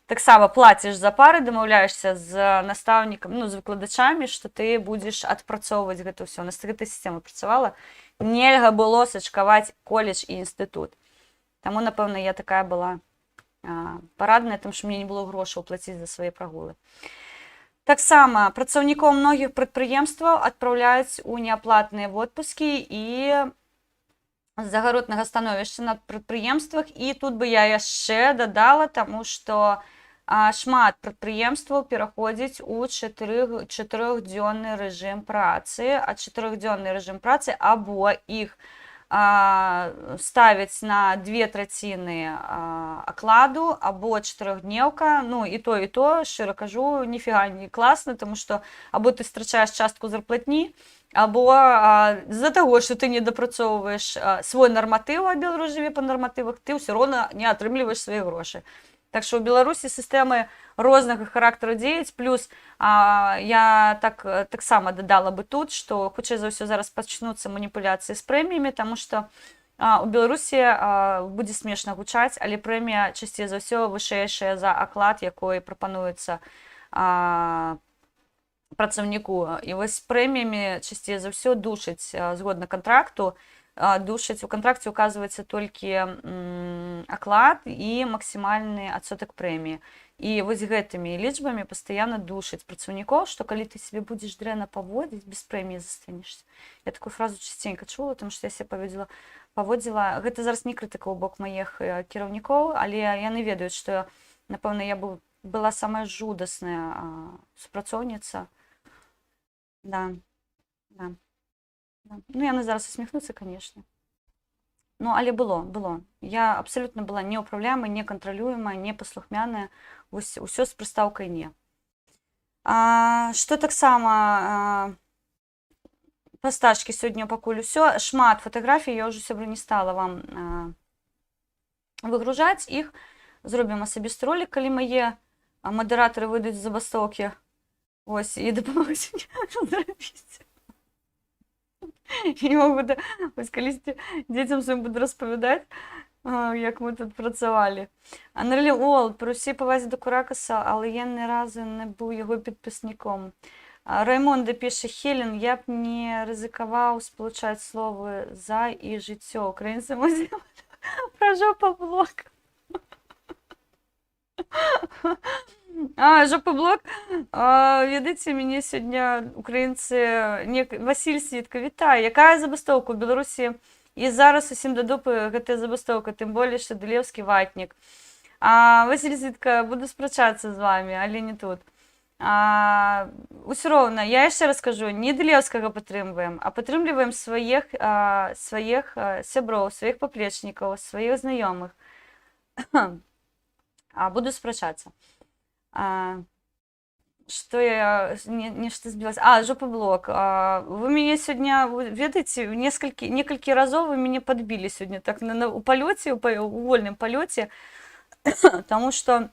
Speaker 1: Таксама плаціш за пары, дамаўляешся з настаўнікам, ну, з выкладачамі, што ты будзеш адпрацоўваць гэта ўсё. У нас гэта сістэма працавала. Нельга было сачкаваць каледж і інстытут. Таму, напэўна, я такая была парадная, тому што мне не было грошаў плаціць за свае прагулы. Таксама працаўнікоў многіх прадпрыемстваў адпраўляюць у неаплатныя водпускі і загаротнага становішча на прадпрыемствах. І тут бы я яшчэ дадала, таму што шмат прадпрыемстваў пераходзіць у 4-дзённы рэжым працы, а 4-дзённы рэжым працы або іх ставяць на 2/3 акладу, або 4-дневка, ну і то, шчыра кажу, ніфіга не класна, тому што або ты страчаеш частку зарплатні, або з-за таго, што ты не дапрацоўваеш свой нарматыў, а Беларусь жыве па нарматывах, ты ўсё роўна не атрымліваеш свае грошы. Так што ў Беларусі сістэмы рознага характару дзеюць, плюс я таксама дадала бы тут, што хутчэй за ўсё зараз пачнуцца маніпуляцыі з прэміямі, таму што у Беларусі будзе смешна гучаць, але прэмія часцей за ўсё вышэйшая за аклад, якой прапануецца працаўніку. І вось прэміямі часцей за ўсё душаць згодна кантракту, душаць, у кантракце указваецца толькі аклад і максімальны адсотак прэміі. І вось гэтымі лічбамі пастаянна душаць працаўнікоў, што калі ты себе будзеш дрэнна паводзіць, без прэміі застанешся. Я такую фразу частенька чула, тому што я себе паводзіла. Гэта зараз не крытыка ў бок маіх кіраўнікоў, але яны ведаюць, што, напэўна, я была самая жудасная супрацоўніца. Да. Ну, яны зараз усміхнуцца, конечно. Ну, але было. Я абсолютно была неуправляемая, неконтролюемая, непаслухмяная. Усё з прыстаўкай «не». Што таксама па стачкі сёння пакуль усё. Шмат фатаграфій, я ўжо, сябры, не стала вам выгружаць іх. Зробім асабісты ролик, калі мае мадэратары выйдуць з забастоўкі. Вось, і дапамогуць зрабіць. Я не могу, вось калісьці дзецям сваім буду распавядаць, як мы тут працавалі. Анрелі Уол, пры ўсій павазе да Куракаса, але я ні разу не був його підписником. Раймонда пише: Хелен, я б не ризикував сполучати слово «за» і «життя». Українці музей про жопоблок. Жопоблок. Ведаеце, мяне сёння украінцы... Васіль Світка, вітаю. Якая забастоўка ў Беларусі? І зараз усім да дупы гэтая забастоўка, тым болей, што Дылеўскі ватнік. Васіль Світка, буду спрачацца з вами, але не тут. Усё роўна, я яшчэ раз кажу, не Дылеўскага падтрымліваем, а падтрымліваем сваіх сяброў, сваіх паплечнікаў, сваіх знаёмых. Буду спрачацца. Что я нешта збілася? Жопоблок. Вы мяне сёння, ведаеце, некалькі разоў вы мяне падбілі сёння так у палёце, у вольным палёце, таму што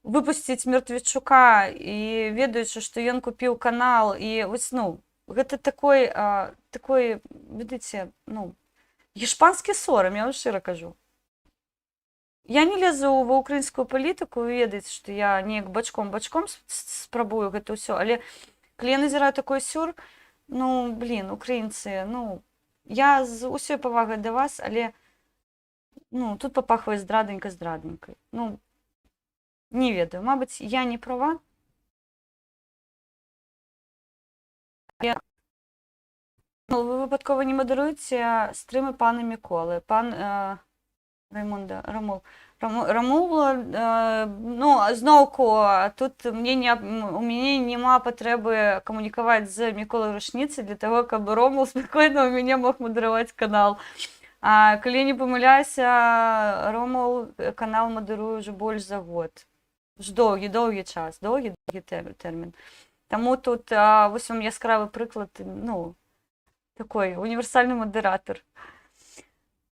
Speaker 1: выпусціць Мертвечука і ведаючы, што ён купіў канал, і вось, ну, гэта такой, ведаеце, ну, гешпанскі сорам, я вам шчыра кажу. Я не лезу ва ўкраінскую палітыку, вы ведаеце, што я неяк бачком спрабую гэта ўсё, але калі я назіраю такой сюр, ну, блін, украінцы, ну, я з усёй павагай да вас, але, ну, тут папахвае здрадненькай. Ну, не ведаю, мабыць, я не права. Ну, вы выпадкова не мадэруеце стрымы пана Міколы, пан... Раймонда, Рамул, ну, зноўку, тут у мяне няма патрэбы камунікаваць з Міколай Рушніцай для таго, каб Ромул спакойна у мяне мог мадэраваць канал. Калі не памыляюся, Ромул канал мадэруе ўжо больш за год. Už доўгі час, доўгі тэрмін. Таму тут вось вам яскравы прыклад, ну, такой універсальны мадэратар.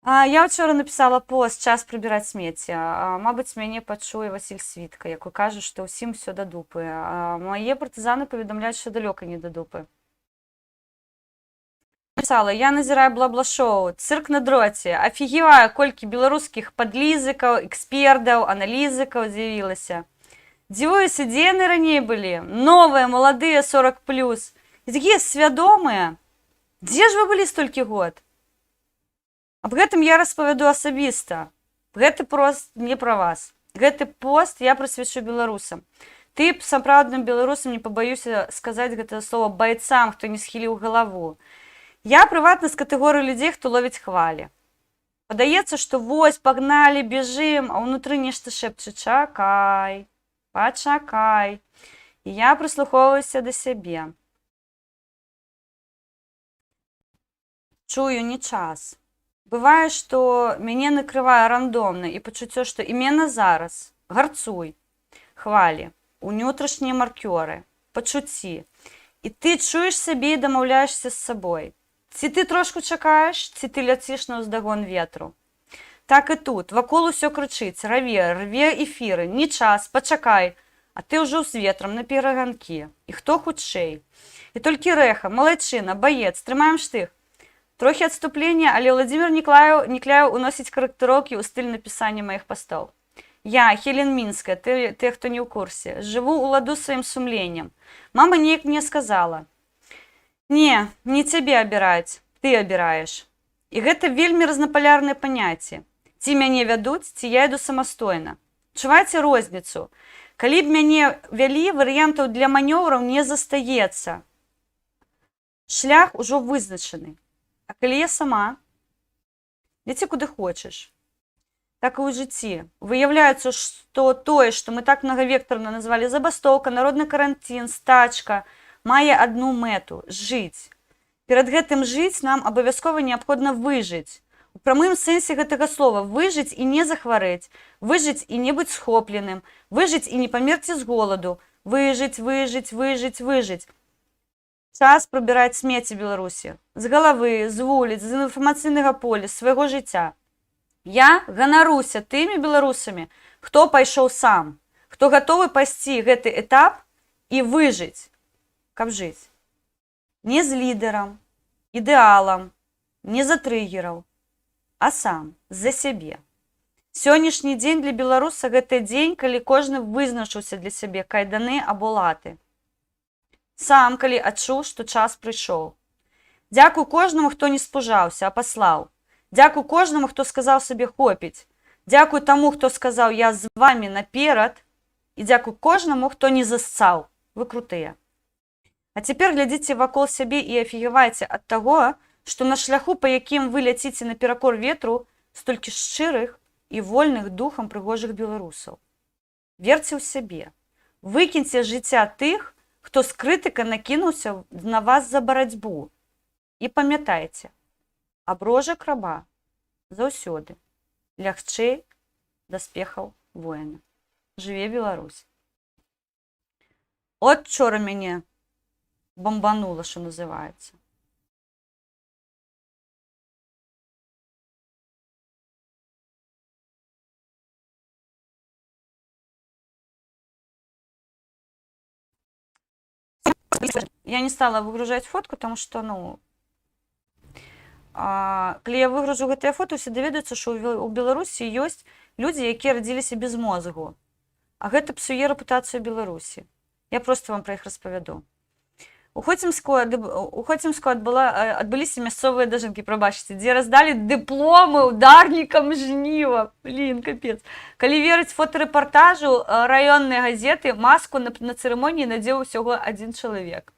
Speaker 1: Я учора напісала пост «Час прыбіраць смецце». Мабыць, мяне пачуе Васіль Світка, якой кажа, што ўсім усё да дупы. Мае партызаны паведамляюць, што далёка не да дупы. Напісала: я назіраю бла-бла-шоу, цырк на дроце, афігеваю, колькі беларускіх падлізыкаў, экспертаў, аналізыкаў з'явілася. Дзівуюся, дзе яны раней былі? Новыя, маладыя, 40+. І такія свядомыя. Дзе ж вы былі столькі год? Аб гэтым я распавяду асабіста. Гэты пост не пра вас. Гэты пост я прысвячу беларусам. Ты сапраўдным беларусам, не пабаюся сказаць гэта слова, байцам, хто не схіліў галаву. Я прыватна з катэгорыі людзей, хто ловіць хвалі. Падаецца, што вось, пагналі, бежым, а ўнутры нешта шэпча: чакай, пачакай. І я прыслухоўваюся да сябе. Чую, не час. Бывае, што мяне накрывае рандомна і пачуццё, што іменно зараз гарцуй, хвалі, унутрашнія маркёры, пачуцці. І ты чуеш сябе і дамаўляешся з сабой. Ці ты трошку чакаеш, ці ты ляціш на ўздагон ветру. Так і тут, вакол усё крычыць, рве эфіры, не час, пачакай, а ты ўжо з ветрам на пераганкі. І хто хутчэй. І толькі рэха, малайчына, баец, трымаем штых. Трохі адступлення, але Владзімір Нікляеў уносіць карэктыроўкі ў стыль напісання маіх пастоў. Я, Хелен Мінская, ты, хто не ў курсе, жыву ў ладу сваім сумленнем. Мама неяк мне сказала: не цябе абіраць, ты абіраеш. І гэта вельмі разнапалярнае паняцце. Ці мяне вядуць, ці я іду самастойна. Чувайце розніцу. Калі б мяне вялі, варыянтаў для манёўраў не застаецца. Шлях ужо вызначаны. А калі я сама, ідзі куды хочаш. Так і ў жыцці. Выяўляецца, што тое, што мы так многавектарна назвалі забастоўка, народны каранцін, стачка, мае адну мэту – жыць. Перад гэтым жыць нам абавязкова неабходна выжыць. У прамым сэнсе гэтага слова выжыць і не захварэць, выжыць і не быць схопленым, выжыць і не памерці з голаду, выжыць. Час прыбіраць смецце Беларусі. З галавы, з вуліц, з інфармацыйнага поля, свайго жыцця. Я ганаруся тымі беларусамі, хто пайшоў сам, хто гатовы пайсці гэты этап і выжыць, каб жыць. Не з лідарам, ідэалам, не за трыгераў, а сам, за сябе. Сённяшні дзень для беларуса гэта дзень, калі кожны вызначыўся для сябе кайданы або латы. Сам, калі адчуў, што час прыйшоў. Дзякуй кожнаму, хто не спужаўся, а паслаў. Дзякуй кожнаму, хто сказаў сабе хопіць. Дзякуй таму, хто сказаў я з вамі наперад. І дзякуй кожнаму, хто не зассаў. Вы крутыя. А цяпер глядзіце вакол сябе і афігевайце ад таго, што на шляху, па якім вы ляціце наперакор ветру, столькі шчырых і вольных духам прыгожых беларусаў. Верце ў сябе. Выкіньце з жыцця тых, хто з крытыка накінуўся на вас за барацьбу. І памятайце, аброжак раба заўсёды лягчэй даспехаў воіна. Жыве Беларусь. От учора мяне бомбанула, що називається. Я не стала выгружать фотку, потому что, калі я выгружу гэтыя фото, усе даведаюцца, што ў Беларусі ёсць людзі, якія радзіліся без мозгу. А гэта псуе рэпутацыю Беларусі. Я просто вам пра іх распавяду. У Хоцімску адбыліся мясцовыя дажынкі, прабачце, дзе раздалі дыпломы ударнікам жніва. Блін, капец. Калі верыць фотарэпартажу раённай газеты, маску на цырымоніі надзеў усяго адзін чалавек.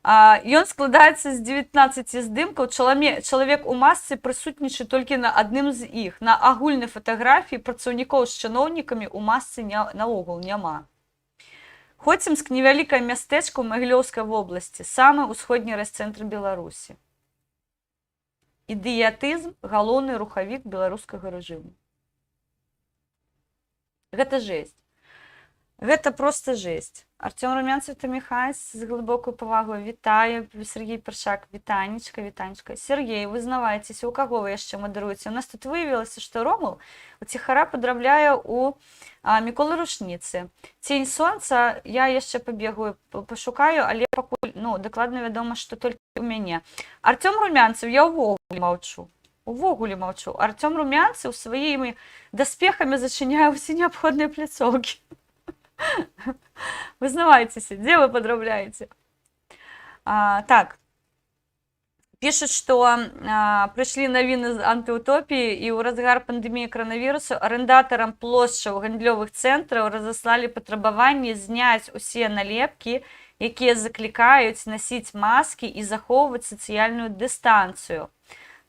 Speaker 1: Ён складаецца з 19 здымкаў. Чалавек у масцы прысутнічае толькі на адным з іх. На агульнай фатаграфіі працаўнікоў з чыноўнікамі у масцы наогул няма. Хоцімск – невялікае мястэчка ў Магілёўскай вобласці, самы ўсходні райцэнтр Беларусі. Ідыятызм – галоўны рухавік беларускага рэжыму. Гэта жэсць. Гэта проста жэсць. Артём Румянцев та Міхась з глыбокай павагой вітаю. Сергей Першак, вітанечка, вітанечка. Сергей, вызнавайцеся, у каго вы яшчэ мадэруеце? У нас тут выявілася, што Ромул уціхара падрабляе у Міколы Рушніцы. Цень сонца я яшчэ пабегаю, пашукаю, але пакуль, дакладна вядома, што толькі ў мяне. Артём Румянцев, я ўвогуле маўчу. Артём Румянцев сваімі даспехамі зачыняе ўсе неабходныя пляцоўкі. Вызнавайцеся, дзе вы падрабляеце? Так, пішуць, што прыйшлі навіны з антыутопіі і ў разгар пандэміі каранавірусу арендатарам плошчаў гандлёвых цэнтраў разаслалі патрабаванні зняць усе налепкі, якія заклікаюць насіць маскі і захоўваць сацыяльную дыстанцыю.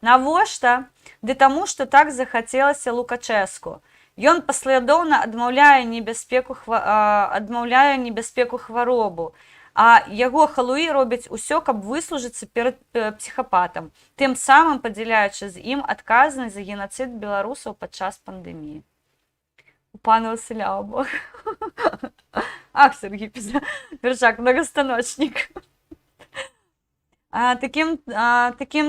Speaker 1: Навошта? Ды таму, што так захацелася Лукашэнку. Ён паслядоўна адмаўляе небяспеку хваробу, а яго халуі робяць усё, каб выслужыцца перад псіхапатам, тым самым падзяляючы з ім адказнасць за генацыд беларусаў падчас пандэміі. У пана Васіля Бог. Ах, Сергій Першак, многостаночнік. Такім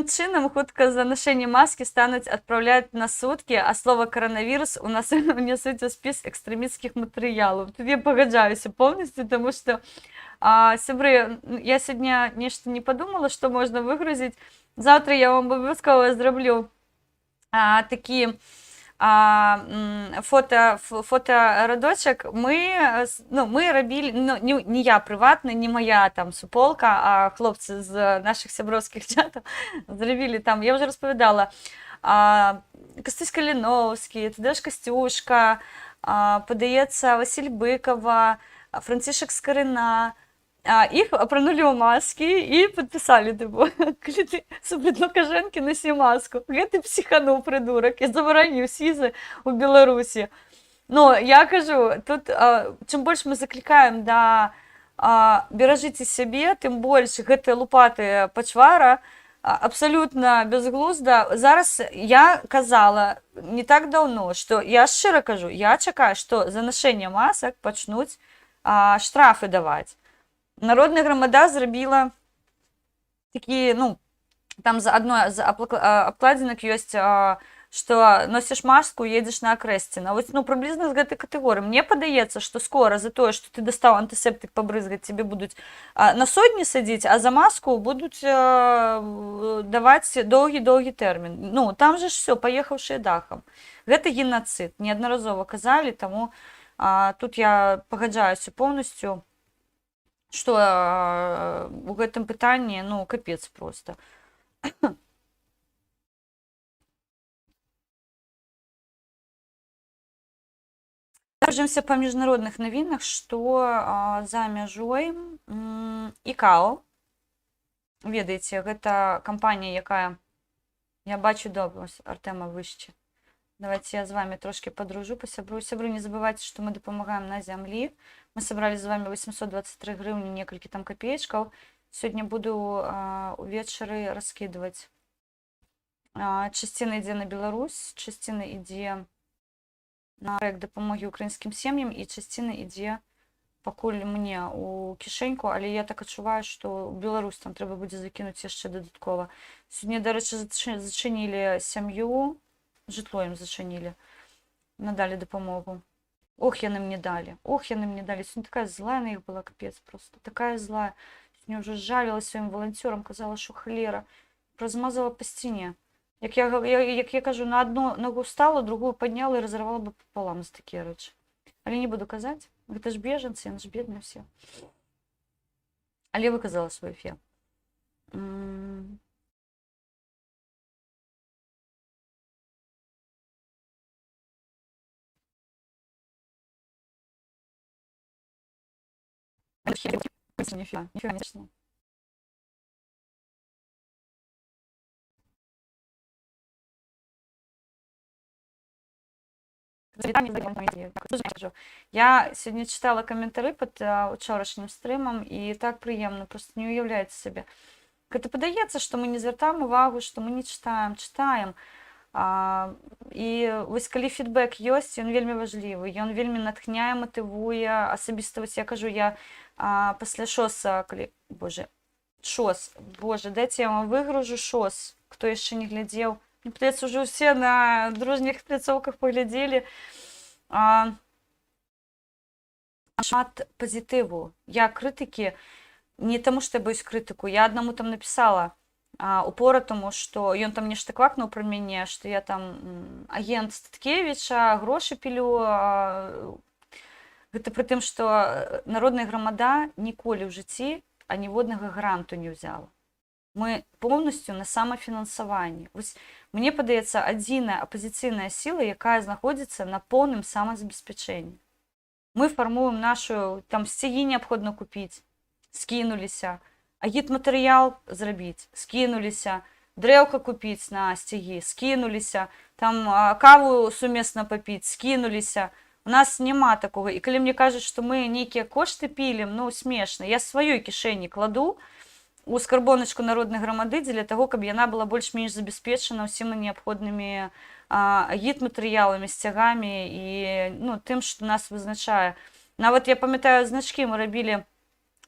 Speaker 1: чынам хутка за нашэнне маскі стануць адпраўляць на суткі, а слова «каранавірус» у нас унясуць у спіс экстрэмісцкіх матэрыялаў. Тут я пагаджаюся поўнасцю, таму што, сябры, я сёння нешта не падумала, што можна выгрузіць. Заўтра я вам абавязкова зраблю такі фотарадочак. Мы рабілі, не я прыватна, не моя там суполка, а хлопцы з нашых сяброўскіх чатаў зрабілі там, я ўжо распавядала, Кастусь Каліноўскі, Тадeusz Касцюшка, падаецца, Васіль Быкова, Францішак Скарына. Іх апранулі ў маскі і падпісалі, калі ты супраць Лукашэнкі насі маску. Гэты псіхануў прыдурак і забараніў сізы ў Беларусі. Ну, я кажу, тут чым больш мы заклікаем да беражыце сябе, тым больш гэтыя лупатыя пачвара абсалютна безглузда. Зараз я казала не так даўно, што я шчыра кажу, я чакаю, што за нашэнне масак пачнуць штрафы даваць. Народная грамада зрабіла такі, там за адной з абкладзінак ёсць, што носіш маску, едзеш на акрэсціна. Вось, прыблізна з гэтай катэгорыі. Мне падаецца, што скора за тое, што ты дастаў антысептык пабрызгаць, цябе будуць на сотні садзіць, а за маску будуць даваць доўгі тэрмін. Там же ж всё, паехаўшыя дахам. Гэта генацыд. Неаднаразова казалі, таму тут я пагаджаюся поўнасцю, што у гэтым пытанні, капец проста. Скажемся па міжнародных навінах, што за мяжой ICAO, ведаеце, гэта кампанія, якая, я бачу добра, Артэма Вышчы. Давайте я з вами трошки подружу, посябрую. Сябры, не забывайте, что мы допомагаем на землі. Мы собрали з вами 823 гривні, некалькі там копеечкаў. Сёння буду увечары раскидывать. Частина ідзе на Беларусь, частина ідзе на проект дапамогі украінскім сем'ям, і частина ідзе пакуль мне у кішэньку, але я так адчуваю, што ў Беларусь там трэба будзе закінуць яшчэ дадаткова. Сёння, дарэчы, зачынілі сям'ю, жытло ім зачынілі, надалі дапамогу. Ох, яны мне далі. Сёння такая злая на іх была, капец просто. Такая злая. Сёння ўжо жаліла сваім валанцёрам, казала, што халера. Размазала па сцяне. Як я кажу, на одну ногу стала, другую падняла і разарвала бы пополам за такія рэчы. Але не буду казаць. Гэта ж бежанцы, яны ж бедныя ўсе. Але выказала свой эфір. Нифига, конечно. Я сьогодні читала коментарі під учорашнім стрімом, і так приємно, просто не уявляєте собі. Це подається, що ми не звертаємо увагу, що ми не читаємо. І ось коли фідбек є, він вельми важливий, він вельми натхняє, мотивує. Особисто, ось я кажу, я після шоса, коли, боже, дайте я вам вигружу шос, хто ще не глядів. Мне кажется, уже все на дружных пляцоўках поглядели. Шмат позитиву. Я критики, не тому, что я боюсь критику, я одному там написала упоратому, что ён там нешта квакнуў про мяне, что я там агент Статкевича, грошы пілю. Гэта пры тым, что народная грамада ніколі ў жыцці аніводнага гранту не ўзяла. Мы полностью на самофинансовании. Мне падаецца, адзіная апозіцыйная сила, якая знаходзіцца на поўным самазабеспячэнні. Мы фармуем нашу, там сцягі неабходна купіць, скінуліся, агітматэрыял зрабіць, скінуліся, дрэўка купіць на сцягі, скінуліся, там каву сумесна папіць, скінуліся. У нас няма такога. І калі мне кажуць, што мы нейкія кошты пілім, ну, смешна. Я сваёй кішэні кладу у скарбоначку народнай грамады для таго, каб яна была больш-менш забяспечана ўсімі неабходнымі агітматэрыяламі, сцягамі і ну, тым, што нас вызначае. Нават я памятаю, значкі мы рабілі,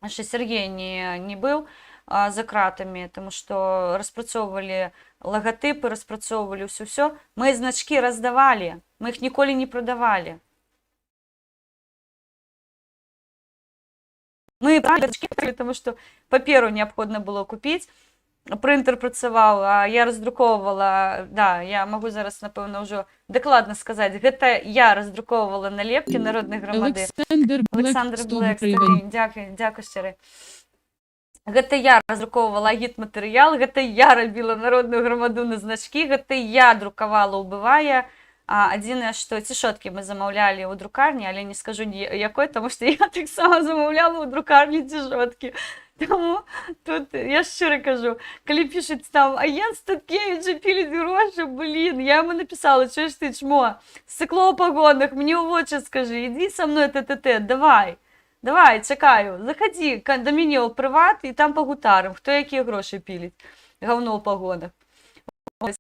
Speaker 1: яшчэ Сергей не быў за кратамі, таму што распрацоўвалі лагатыпы, распрацоўвалі ўсё-ўсё. Мы значкі раздавалі, мы іх ніколі не прадавалі. Мы значкі, таму што паперу неабходна было купіць, прынтер працаваў, а я раздрукоўвала, да, я магу зараз, напэўна, ўжо дакладна сказаць, гэта я раздрукоўвала налепкі народнай грамады. Александр Блэк, дзякуй шчыры. Гэта я раздрукоўвала агітматэрыял, гэта я рабіла народную грамаду на значкі, гэта я друкавала ў бывае. Адзінае, што цішоткі мы замаўлялі ў друкарні, але не скажу якой, таму што я таксама замаўляла ў друкарні цішоткі. Таму тут я шчыра кажу, калі пішуць там агент Статкевіча піліць грошы, блін, я яму напісала, чуеш ты, чмо, стекло ў пагонах, мне ў вочы скажы, ідзі са мной ТТТ, давай, чакаю, заходзі да мяне ў прыват і там пагутарым, хто якія грошы піліць, гаўно ў пагонах.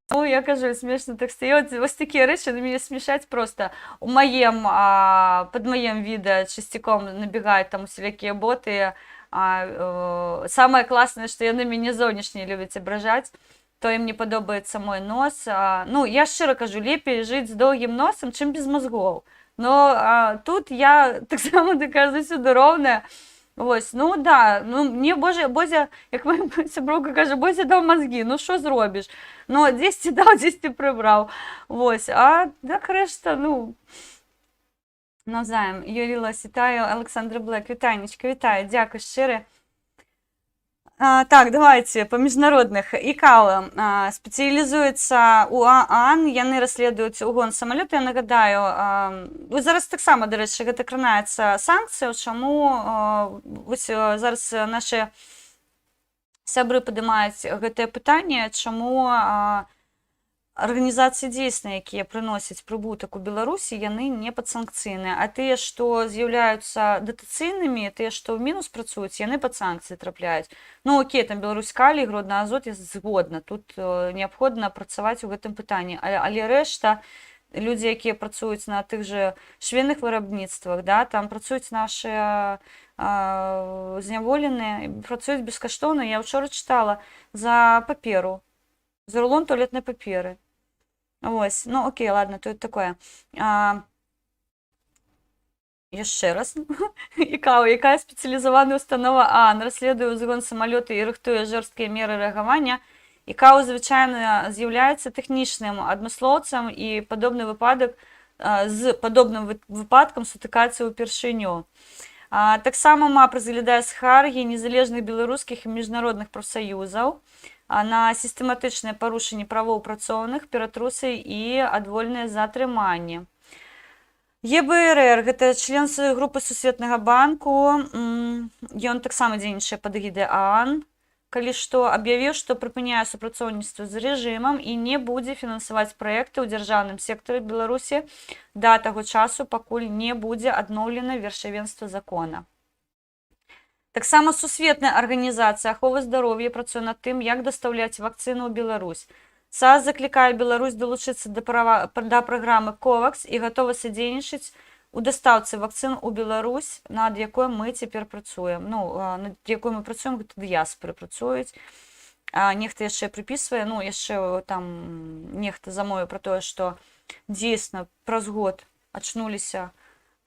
Speaker 1: Ну, я кажу, смешна так стаёт, вось такія рэчы на мяне смешаць проста. У маем, пад маем відэа часцяком набегаюць там усялякія боты. Самае класнае, што яны мяне зовнешне любяць абражаць, то ім не падобаецца мой нос. Ну, я шчыра кажу, лепей жыць з доўгім носам, чым без мазгоў. Но тут я таксама такая заўсёды роўная. Вось, ну да, ну мне Бозя, як моя сяброўка кажа, Бозя даў мазгі, ну што зробіш? Ну, дзесьці даў, дзесьці прыбраў. Вось, а так рэшта, ну, навзаем. Юріла, вітаю, Александр Блэк, вітанечка, вітаю, дзякуй шчыры. Так, давайте, по міжнародных. ИКАО спецыялізуецца ў ААН, яны расследуюць угон самалёта, я нагадаю. Зараз таксама, дарэчы, гэта кранаецца санкцыяў, чаму вось зараз нашы сябры падымаюць гэтае пытанне, чаму арганізацыі дзейсныя, якія прыносяць прыбутак у Беларусі, яны не падсанкцыйныя, а тыя, што з'яўляюцца датацыйнымі, тыя, што ў мінус працуюць, яны пад санкцыі трапляюць. Ну, окей, там Беларусь Калій, Гродна Азот, я згодна, тут неабходна працаваць у гэтым пытанні, але рэшта, людзі, якія працуюць на тых жа швейных вырабніцтвах, да, там працуюць нашыя зняволеныя, працуюць бескаштоўна. Я ўчора чытала за паперу, за рулон туалетнай паперы. Вось, ну окей, ладно, то это такое. Яшчэ раз. ИКАО, якая спецыялізаваная установа ААН расследуе ўзгон самалёта і рыхтуе жорсткія меры рэагавання. ИКАО звычайна з'яўляецца тэхнічным адмыслоўцам і падобны выпадак з падобным выпадкам сутыкаецца ўпершыню. Таксама МАП разглядае скаргі незалежных беларускіх і міжнародных прафсаюзаў на сістэматычнае парушэнне правоў працоўных, ператрусы і адвольнае затрыманне. ЕБРР, гэта член групы Сусветнага банку, ён таксама дзейнічае пад эгідай ААН, калі што, аб'явіў, што прыпыняе супрацоўніцтва з рэжымам і не будзе фінансаваць праекты ў дзяржаўным сектары Беларусі да таго часу, пакуль не будзе адноўлена вершавенства закона. Таксама Сусветная арганізацыя аховы здароўя працуе над тым, як дастаўляць вакцыну ў Беларусь. САС заклікае Беларусь далучыцца да праграмы COVAX і гатова садзейнічаць у дастаўцы вакцын у Беларусь, над якой мы цяпер працуем. Ну, над якой мы працуем, гэта дыяспары працуюць. Нехта яшчэ прыпісвае, ну, яшчэ там нехта замовіў пра тое, што дзейсна праз год ачнуліся,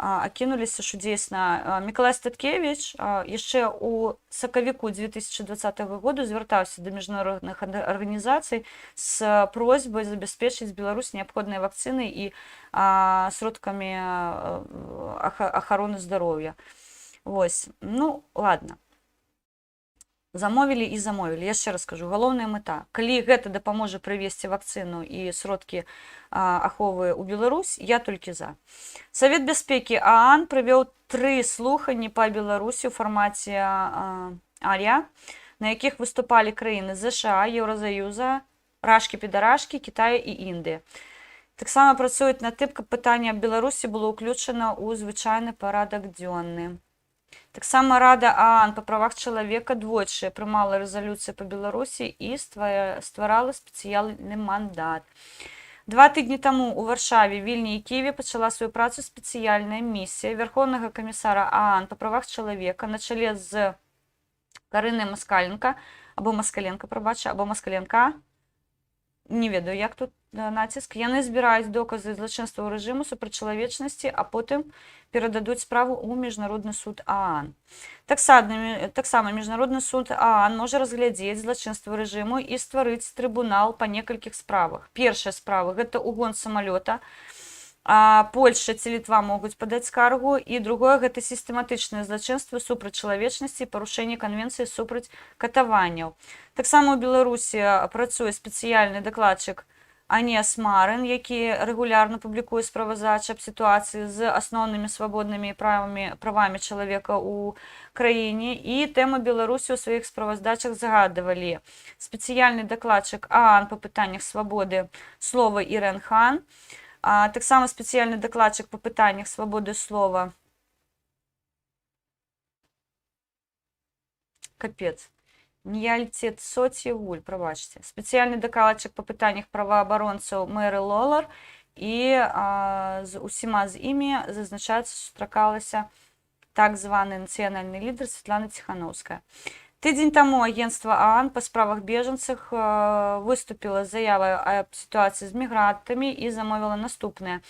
Speaker 1: акінуліся, што дзейсна Мікалай Статкевіч яшчэ ў сакавіку 2020 году звяртаўся да міжнародных арганізацый з просьбай забяспечыць Беларусь неабходныя вакцыны і сродкамі ахороны здароўя. Вось, ну, ладно. Замовілі і замовілі. Я ще раз кажу, галоўная мэта. Калі гэта дапаможа прывесці вакцыну і сродкі аховы ў Беларусь, я толькі за. Савет бяспекі ААН правёў 3 слуханні па Беларусі ў фармаце АРЯ, на якіх выступалі краіны ЗША, Еўразаюза, рашкі-підарашкі, Кітая і Індыя. Таксама працуюць над тым, каб пытанне аб Беларусі было ўключана ў звычайны парадак дзённы. Таксама Рада ААН па правах чалавека двойчы прымала рэзалюцыю па Беларусі і стварала спецыяльны мандат. 2 тыдні таму ў Варшаве, Вільні і Кіеве пачала сваю працу спецыяльная місія Верховнага камісара ААН па правах чалавека на чале з Карынай Маскаленка, або Маскаленка, або Маскаленка, не ведаю, як тут націск. Яны збіраюць доказы злачынстваў рэжыму супрацьчалавечнасці, а потым перададуць справу ў Міжнародны суд ААН. Таксама Міжнародны суд ААН можа разглядзець злачынствы рэжыму і стварыць трыбунал па некалькіх справах. Першая справа – гэта угон самалёта. Польша ці Літва могуць падаць скаргу, і другое – гэта сістэматычныя злачынствы супраць чалавечнасці і парушэнне канвенцыі супраць катаванняў. Таксама ў Беларусі працуе спецыяльны дакладчык Анес Марин, які регулярно публікує справаздачі аб ситуації з основними свободними правами чоловіка у країні. І тему Білорусі у своїх справаздачах згадували спеціальний докладчик ААН по питаннях свободи слова Ірен Хан, так само спеціальний докладчик по питаннях свободи слова капець. Ніяльцет Соці Гуль, пробачте. Спеціальний докладчик по питаннях правоабаронців Мери Лолар, і з усіма з імі зазначається, що сустракалася так званий національний лідер Світлана Тихановська. Тиждень тому агентство ААН по справах беженців виступило з заявою об ситуації з мігрантами і замовило наступне.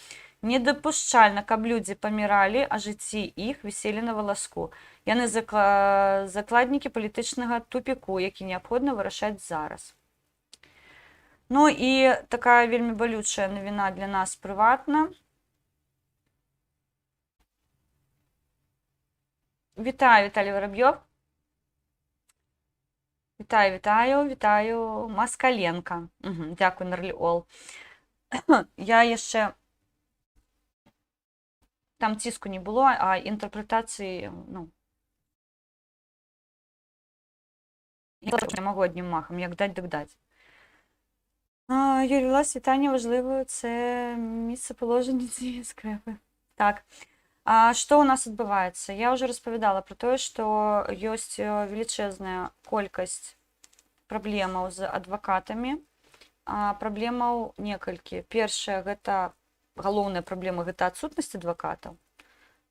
Speaker 1: Недопушчальна, каб людзі паміралі, а жыцці іх віселі на валаску. Яны закладнікі палітычнага тупіку, які неабходна вырашаць зараз. Ну і такая вельмі балючая навіна для нас прыватна. Вітаю, Віталій Воробьёв. Вітаю. Маскаленка. Дякую, Нарліол. Я яшчэ... Там ціску не було, а інтерпретації, я не можу одним махом, як дать, так дать. Юрій Влас, вітання важливо, це місце положення цієї скрепи. Так, що у нас відбувається? Я вже розповідала про те, що є величезна кількість проблем з адвокатами. Проблем некалькі. Перше, гэта галоўная праблема, гэта адсутнасць адвакатаў.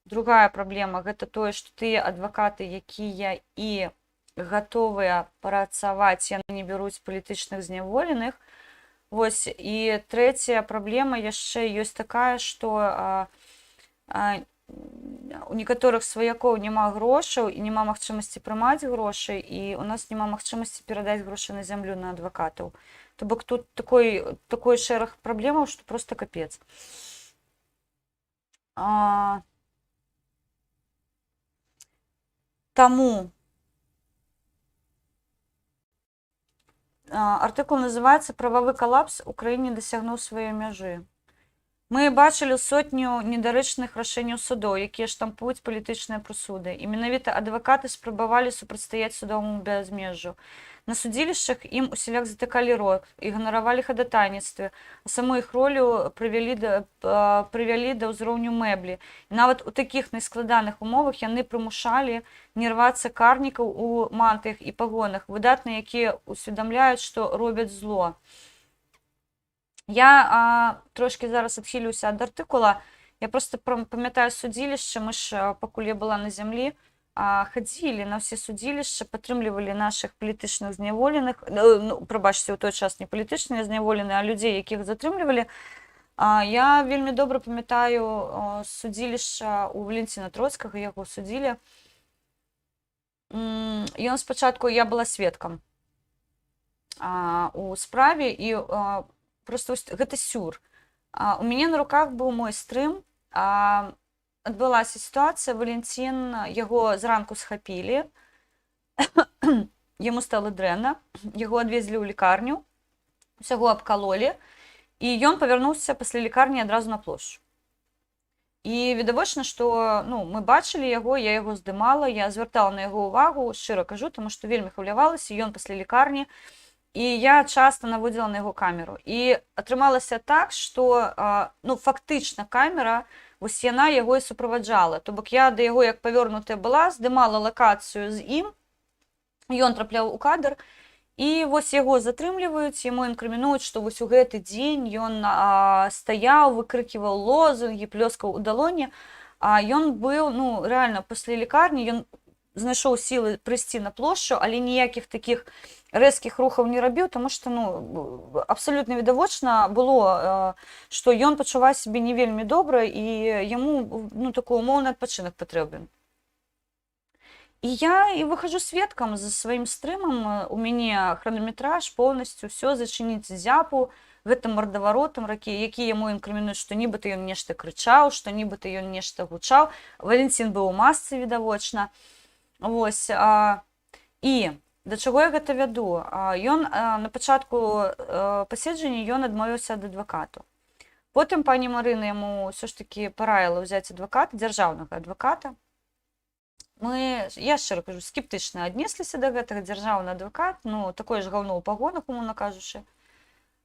Speaker 1: Другая праблема, гэта тое, што тыя адвакаты, якія і гатовыя працаваць, яны не бяруць палітычных зняволеных. Вось, і трэцяя праблема яшчэ ёсць такая, што у некаторых сваякоў няма грошаў і няма магчымасці прымаць грошы, і у нас няма магчымасці перадаць грошы на зямлю на адвакатаў. То бок тут такой шэраг праблемаў, што проста капец. Таму артыкул называецца «Прававы калапс у краіне дасягнуў сваёй мяжы». Мы бачылі сотню недарэчных рашэнняў судоў, якія штампуюць палітычныя прысуды. І менавіта адвакаты спрабавалі супрацьстаяць судоваму бязмежжу. На судзілішчах ім усяляк затыкалі рот, ігнаравалі хадатайніцтвы, а саму іх ролю прывялі да ўзроўню мэблі. І нават у такіх найскладаных умовах яны прымушалі не рвацца карнікаў у мантыях і пагонах, выдатна якія усведамляюць, што робяць зло. Я трошки зараз адхілюся ад артыкула. Я просто памятаю судзілішча, мы ж, пакуль я была на зямлі, хадзілі на ўсе судзілішча, падтрымлівалі нашых палітычных зняволеных, прабачце, у той час не палітычныя зняволеныя, а людзей, якіх затрымлівалі. Я вельмі добра памятаю судзілішча у Валентина Троцкага, яго судзілі. Ён спачатку, я была сведкам у справе, і просто гэта сюр. У мяне на руках быў мой стрым, адбылася сітуацыя, Валентин, яго зранку схапілі, яму стала дрэнна, яго адвезлі ў лікарню, усяго абкалолі, і ён павярнуўся пасля лікарні адразу на плошчу. І відавочна, што мы бачылі яго, я яго здымала, я звяртала на яго ўвагу, шчыра кажу, таму што вельмі хвалявалася, ён пасля лікарні, і я часта наводзіла на яго камеру. І атрымалася так, што фактычна камера, вось яна яго і суправаджала. То бок я да яго, як павёрнутая была, здымала лакацыю з ім, ён трапляў у кадр, і вось яго затрымліваюць, яму інкрымінуюць, што вось у гэты дзень ён стаяў, выкрыківаў лозунгі, плёскаў у далоні, а ён быў, рэальна, пасля лікарні, ён знайшоў сілы прыйсці на плошчу, але ніякіх такіх рэзкіх рухаў не рабіў, таму што абсалютна відавочна было, што ён пачувае сябе не вельмі добра, і яму такі умоўны адпачынак патрэбен. І я і выхожу сведкам за сваім стрымам, у мяне хранаметраж поўнасцю, все, зачыніць зяпу гэтым мардаваротам, які яму інкрымінуюць, што нібыта ён нешта крычаў, што нібыта ён нешта гучаў. Валентин быў у масцы, відавочна. Вось, і да чаго я гэта вяду? Ён на пачатку паседжання ён адмовіўся ад адвакату. Потым пані Марына яму ўсё ж такі параіла ўзяць адваката, дзяржаўнага адваката. Я шчыра кажу, скептычна аднесліся да гэтага. Дзяржаўны адвакат, такое ж гаўно ў пагонах, умоўна кажучы.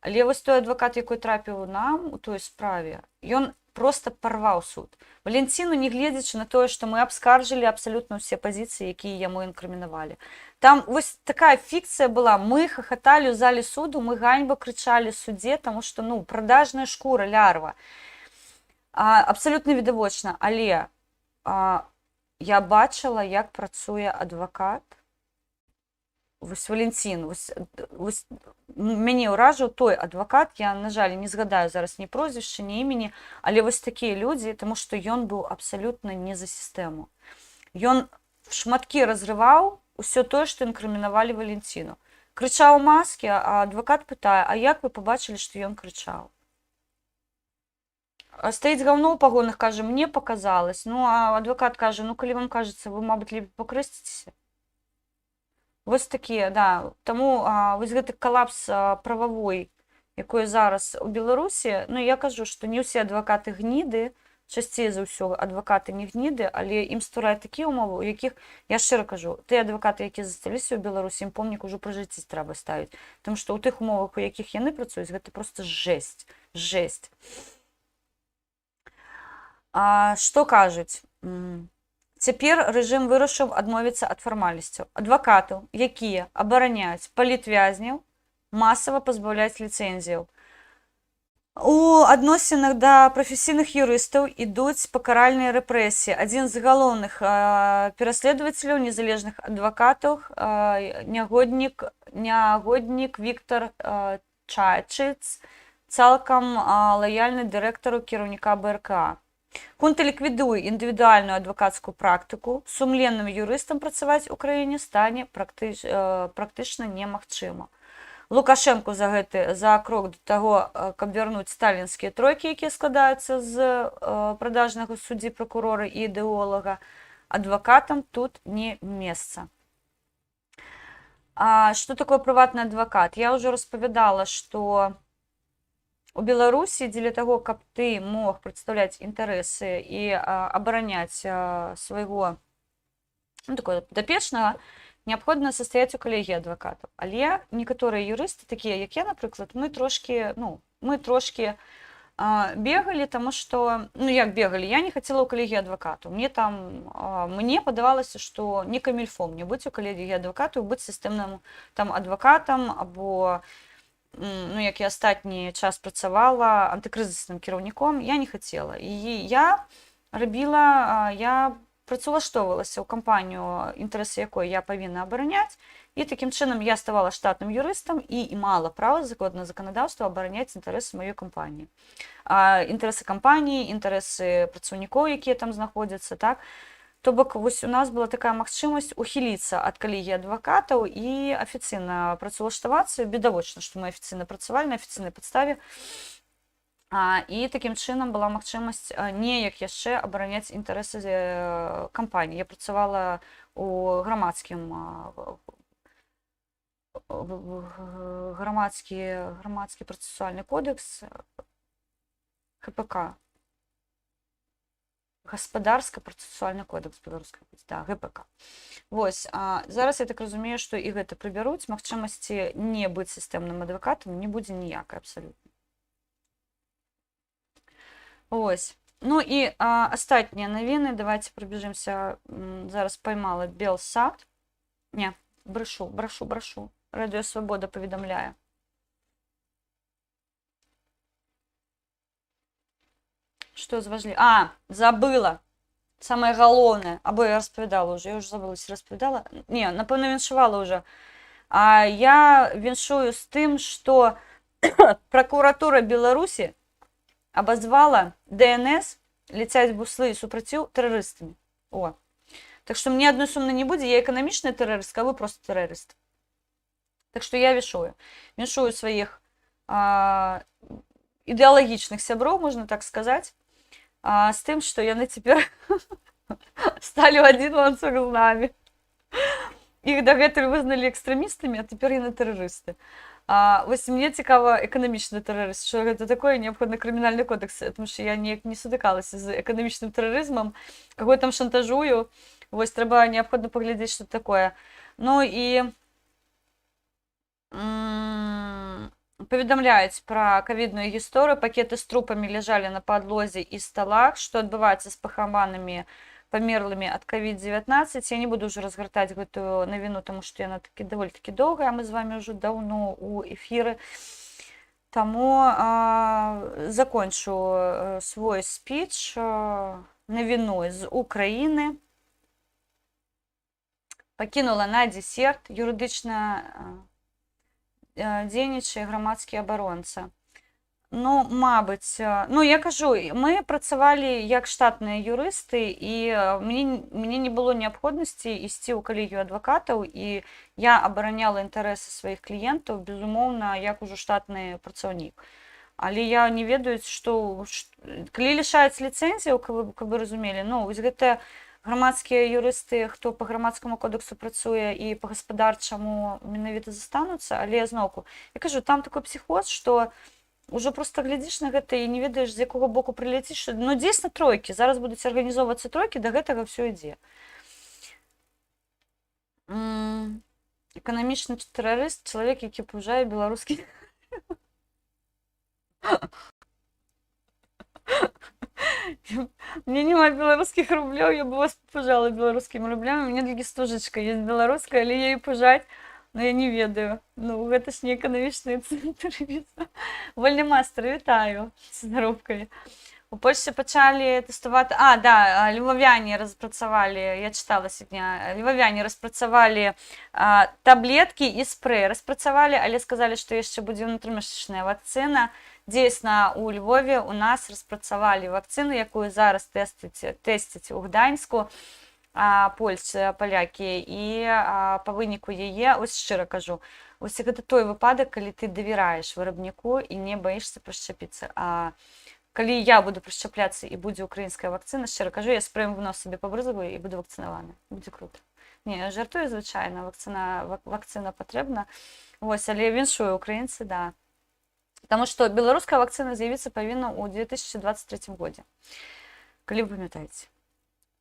Speaker 1: Але вось той адвакат, якой трапіў нам у той справе, ён проста парваў суд. Валентину, не гледзячы на тое, што мы абскаржылі абсалютна ўсе пазіцыі, якія яму інкрымінавалі. Там вось такая фікцыя была, мы хахаталі ў зале суду, мы ганьба крычалі суддзе, таму што, прадажная шкура, лярва. Абсалютна відавочна, але я бачыла, як працуе адвакат. Вось Валентин, вось мяне ўражыў той адвакат, я, на жаль, не згадаю зараз ні прозвішча, ні імені, але вось такія людзі, таму што ён быў абсалютна не за сістэму. Ён шматкі разрываў усё тое, што інкрымінавалі Валентину. Крычаў у маске, а адвакат пытае, а як вы пабачылі, што ён крычаў? Стаіць гаўно ў пагонах, кажа, мне паказалось. А адвакат кажа, калі вам кажацца, вы, мабыць, лепей пакрысціцеся. Вось такія, да. Таму вось гэты калапс прававой, якой зараз у Беларусі, я кажу, што не ўсе адвакаты гніды, часцей за ўсё адвакаты не гніды, але ім ствараюць такія ўмовы, у якіх, я шчыра кажу, тыя адвакаты, якія засталіся ў Беларусі, ім помнік ужо пры жыцці трэба ставіць. Таму што ў тых умовах, у якіх яны працуюць, гэта проста жэсць. Жэсць. Што кажуць? Цяпер рэжым вырашыў адмовіцца ад фармальнасцяў. Адвакатаў, якія абараняюць палітвязняў, масава пазбаўляць ліцэнзіяў. У адносінах да прафесійных юрыстаў ідуць пакаральныя рэпрэсіі. Адзін з галоўных пераследавацеляў незалежных адвакатаў, нягоднік Віктар Чайчыц, цалкам лаяльны дырэктару кіраўніка БРК. Кунта ліквідуе індывідуальную адвакацкую практыку, сумленным юрыстам працаваць у краіне стане практычна немагчыма. Лукашэнку за крок да таго, каб вярнуць сталінскія тройкі, якія складаюцца з прадажнага суддзі, пракурора і ідэолага, адвакатам тут не месца. Што такое прыватны адвакат? Я ўжо распавядала, што у Беларусі дзеля таго, каб ты мог прадстаўляць інтарэсы і абараняць свайго падапечнага, неабходна састаяць у калегіі адвакатаў. Але некаторыя юрысты, такія як я, напрыклад, мы трошкі бегалі, таму што, як бегалі, я не хацела ў калегіі адвакатаў. Мне падавалася, што не камільфо мне быць у калегіі адвакатаў, быць сістэмным адвакатам, або як і астатні час працавала антыкрызісным кіраўніком, я не хацела. І я працаўлаштоўвалася ў кампанію, інтарэсы якой я павінна абараняць, і такім чынам я ставала штатным юрыстам і мала права згодна заканадаўства абараняць інтарэсы маёй кампаніі. Інтарэсы кампаніі, інтарэсы працаўнікоў, якія там знаходзяцца, так? То бок, вось у нас была такая магчымасць ухіліцца ад калегіі адвакатаў і афіцыйна працаўлаштавацца. Відавочна, што мы афіцыйна працавалі на афіцыйнай падставе. І такім чынам была магчымасць неяк яшчэ абараняць інтарэсы кампаніі. Я працавала у грамадскім громадський процесуальний кодекс ГПК. Гаспадарска-працэсуальны кодекс беларускай, да, ГПК. Вось, зараз я так разумею, што і гэта прыбяруць, магчымасці не быць сістэмным адвакатам не будзе ніякай абсалютна. Вось. Ну і астатнія навіны, давайте прабежымся, зараз поймала Белсат. Не, брашу. Радыё Свабода паведамляе. Что важливо? Забыла. Самое галоўнае. Або я распавядала уже. Я уже забыла, ці распавядала. Не, напэўна, віншавала уже. Я віншую з тым, што прокуратура Беларусі обозвала ДНС, летяць буслы і супраціў тэрарыстамі. О. Так што мне адной сумна не будзе, я эканамічная тэрарыстка, а вы просто тэрарыст. Так што я віншую. Віншую сваіх ідэалагічных сяброў, можна так сказаць, з тым, што яны цяпер сталі ў адзін ланцуг з намі. Іх дагэтуль вызналі экстрэмістамі, а цяпер яны тэрарысты. Вось мне цікава эканамічны тэрарыст, што гэта такое, неабходны крымінальны кодекс, тому што я неяк не сутыкалася з эканамічным тэрарызмам, каго там шантажую, вось трэба неабходна паглядзець, што такое. Ну і паведамляюць пра кавідную гісторыю, пакеты з трупамі ляжалі на падлозе і сталах, што адбываецца з пахаванымі памерлымі ад COVID-19. Я не буду ўжо разгартаць гэтую навіну, таму што яна даволі-такі доўгая, мы з вами ўжо даўно ў эфіры. Таму закончу свой спіч навіной з Украіны. Пакінула на дзесерт юрыдычна дзейнічае грамадскі абаронца. Ну, мабыць, я кажу, мы працавалі як штатныя юрысты, і мне не было неабходнасці ісці ў калегію адвакатаў, і я абараняла інтарэсы сваіх кліентаў, безумоўна, як ужо штатны працаўнік. Але я не ведаю, што калі лішаюць ліцэнзію, каб вы разумелі, вось гэта грамадскія юрысты, хто па грамадскаму кодексу працуе і па гаспадарчаму менавіта застануцца, але зноўку, я кажу, там такой псіхоз, што ўжо проста глядзіш на гэта і не ведаеш, з якога боку прыляціш. Дзейсна тройкі, зараз будуць арганізоўвацца тройкі, да гэтага ўсё ідзе. Эканамічны тэрарыст, чалавек, які пужае беларускі. Мне няма беларускіх рублёў, я бы вас пужала беларускімі рублямі. У мяне толькі стужачка ёсць беларуская, але я і пужаць, я не ведаю. Гэта ж не эканамічны цэнтр. Вольны мастер, вітаю з заробкамі. У Польшчы пачалі тэставаць... львовяне распрацавалі, я чытала сягня, львовяне распрацавалі таблеткі і спрэй. Распрацавалі, але сказалі, што яшчэ будзе ўнутрымесячная вакцына. Дзейсна, у Львове у нас распрацавалі вакцыну, якую зараз тэсцяць у Гданьску палякі, і па выніку яе, ось шчыра кажу, ось гэта той выпадак, калі ты давяраеш вырабніку і не баішся прышчапіцца. Калі я буду прышчапляцца і будзе украінская вакцына, шчыра кажу, я спрэем в нос сабе пабрызгаю і буду вакцынавана. Будзе круто. Не, жартую, звычайна, вакцына патрэбна. Вось, але віншую, украінцы, да. Таму што беларуская вакцына з'явіцца павінна ў 2023 годзе, калі вы памятаеце.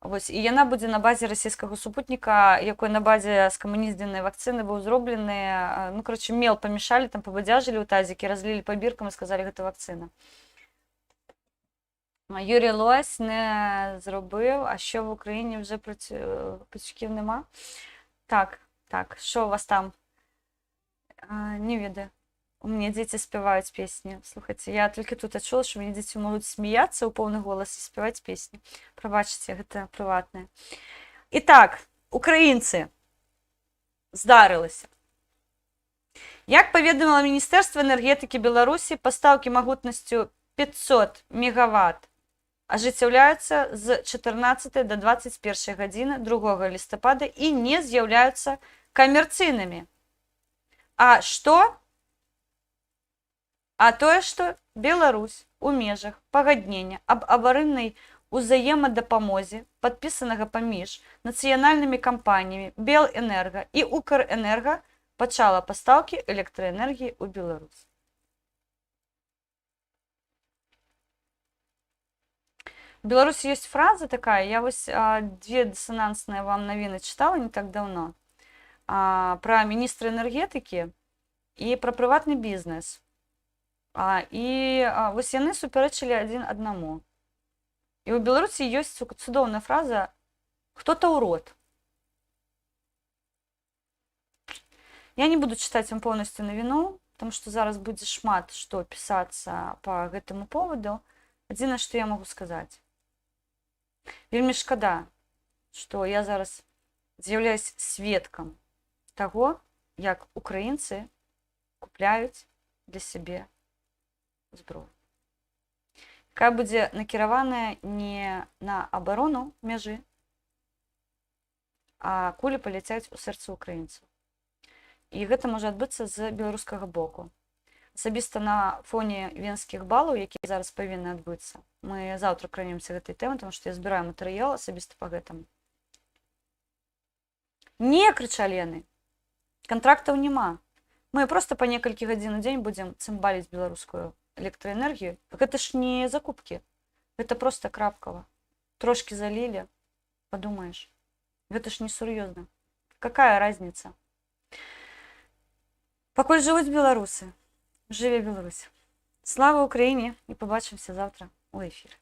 Speaker 1: Вось, і яна будзе на базе расійскага супутніка, якой на базе скамуніздзенай вакцыны быў зроблены. Мел памешалі, там пабадзяжылі ў тазікі, разлілі па біркам і сказалі, гэта вакцына. Юрій Лось не зробив, а що в Україні вже пацюків нема? Так, що у вас там? Не ведаю. У меня дети спевают песни. Слухайте, я только тут чула, что у меня дети могут смеяться у полный голос и спевать песни. Пробачьте, это приватное. Итак, украинцы. Здарилися. Як паведаміла Міністэрства энергетыкі Беларусі, пастаўкі магутнасцю 500 мегаватт ажыццяўляюцца з 14 до 21 гадзіны 2 лістапада і не з'яўляюцца камерцыйнымі. А тое, што Беларусь у межах пагаднення аб аварыйнай узаемадапамозе, падпісанага паміж нацыянальнымі кампаніямі Белэнерга і Укрэнерга, почала поставки електроенергії у Білорусь. В Беларуси есть фраза такая, я вот две диссонансные вам новины читала не так давно, про министра энергетики и про приватный бизнес. И вось яны супярэчылі адзін аднаму. І ў Беларусі ёсць цудоўная фраза «кто-то урод». Я не буду читать вам полностью новину, потому что зараз будзе шмат што пісацца по гэтаму поводу. Адзінае, што я могу сказаць. Вельмі шкада, што я зараз з'яўляюсь сведкам таго, як украінцы купляюць для сябе зброю, якая будзе накіраваная не на абарону мяжы, а кулі паляцяць у сэрца украінцаў. І гэта можа адбыцца з беларускага боку. Асабіста на фоне венскіх балаў, якія зараз павінны адбыцца. Мы заўтра кранемся гэтай тэмы, тому што я збіраю матэрыял асабіста па гэтаму. Не, крычалі яны. Кантрактаў няма. Мы проста па некалькі гадзін у дзень будзем цымбаліць беларускую электраэнергію. Гэта ж не закупкі. Гэта проста крапкава. Трошкі залілі, падумаеш. Гэта ж не сур'ёзна. Какая разница? Пакуль жывуць беларусы. Жыве Беларусь. Слава Україні і побачимося завтра у ефірі.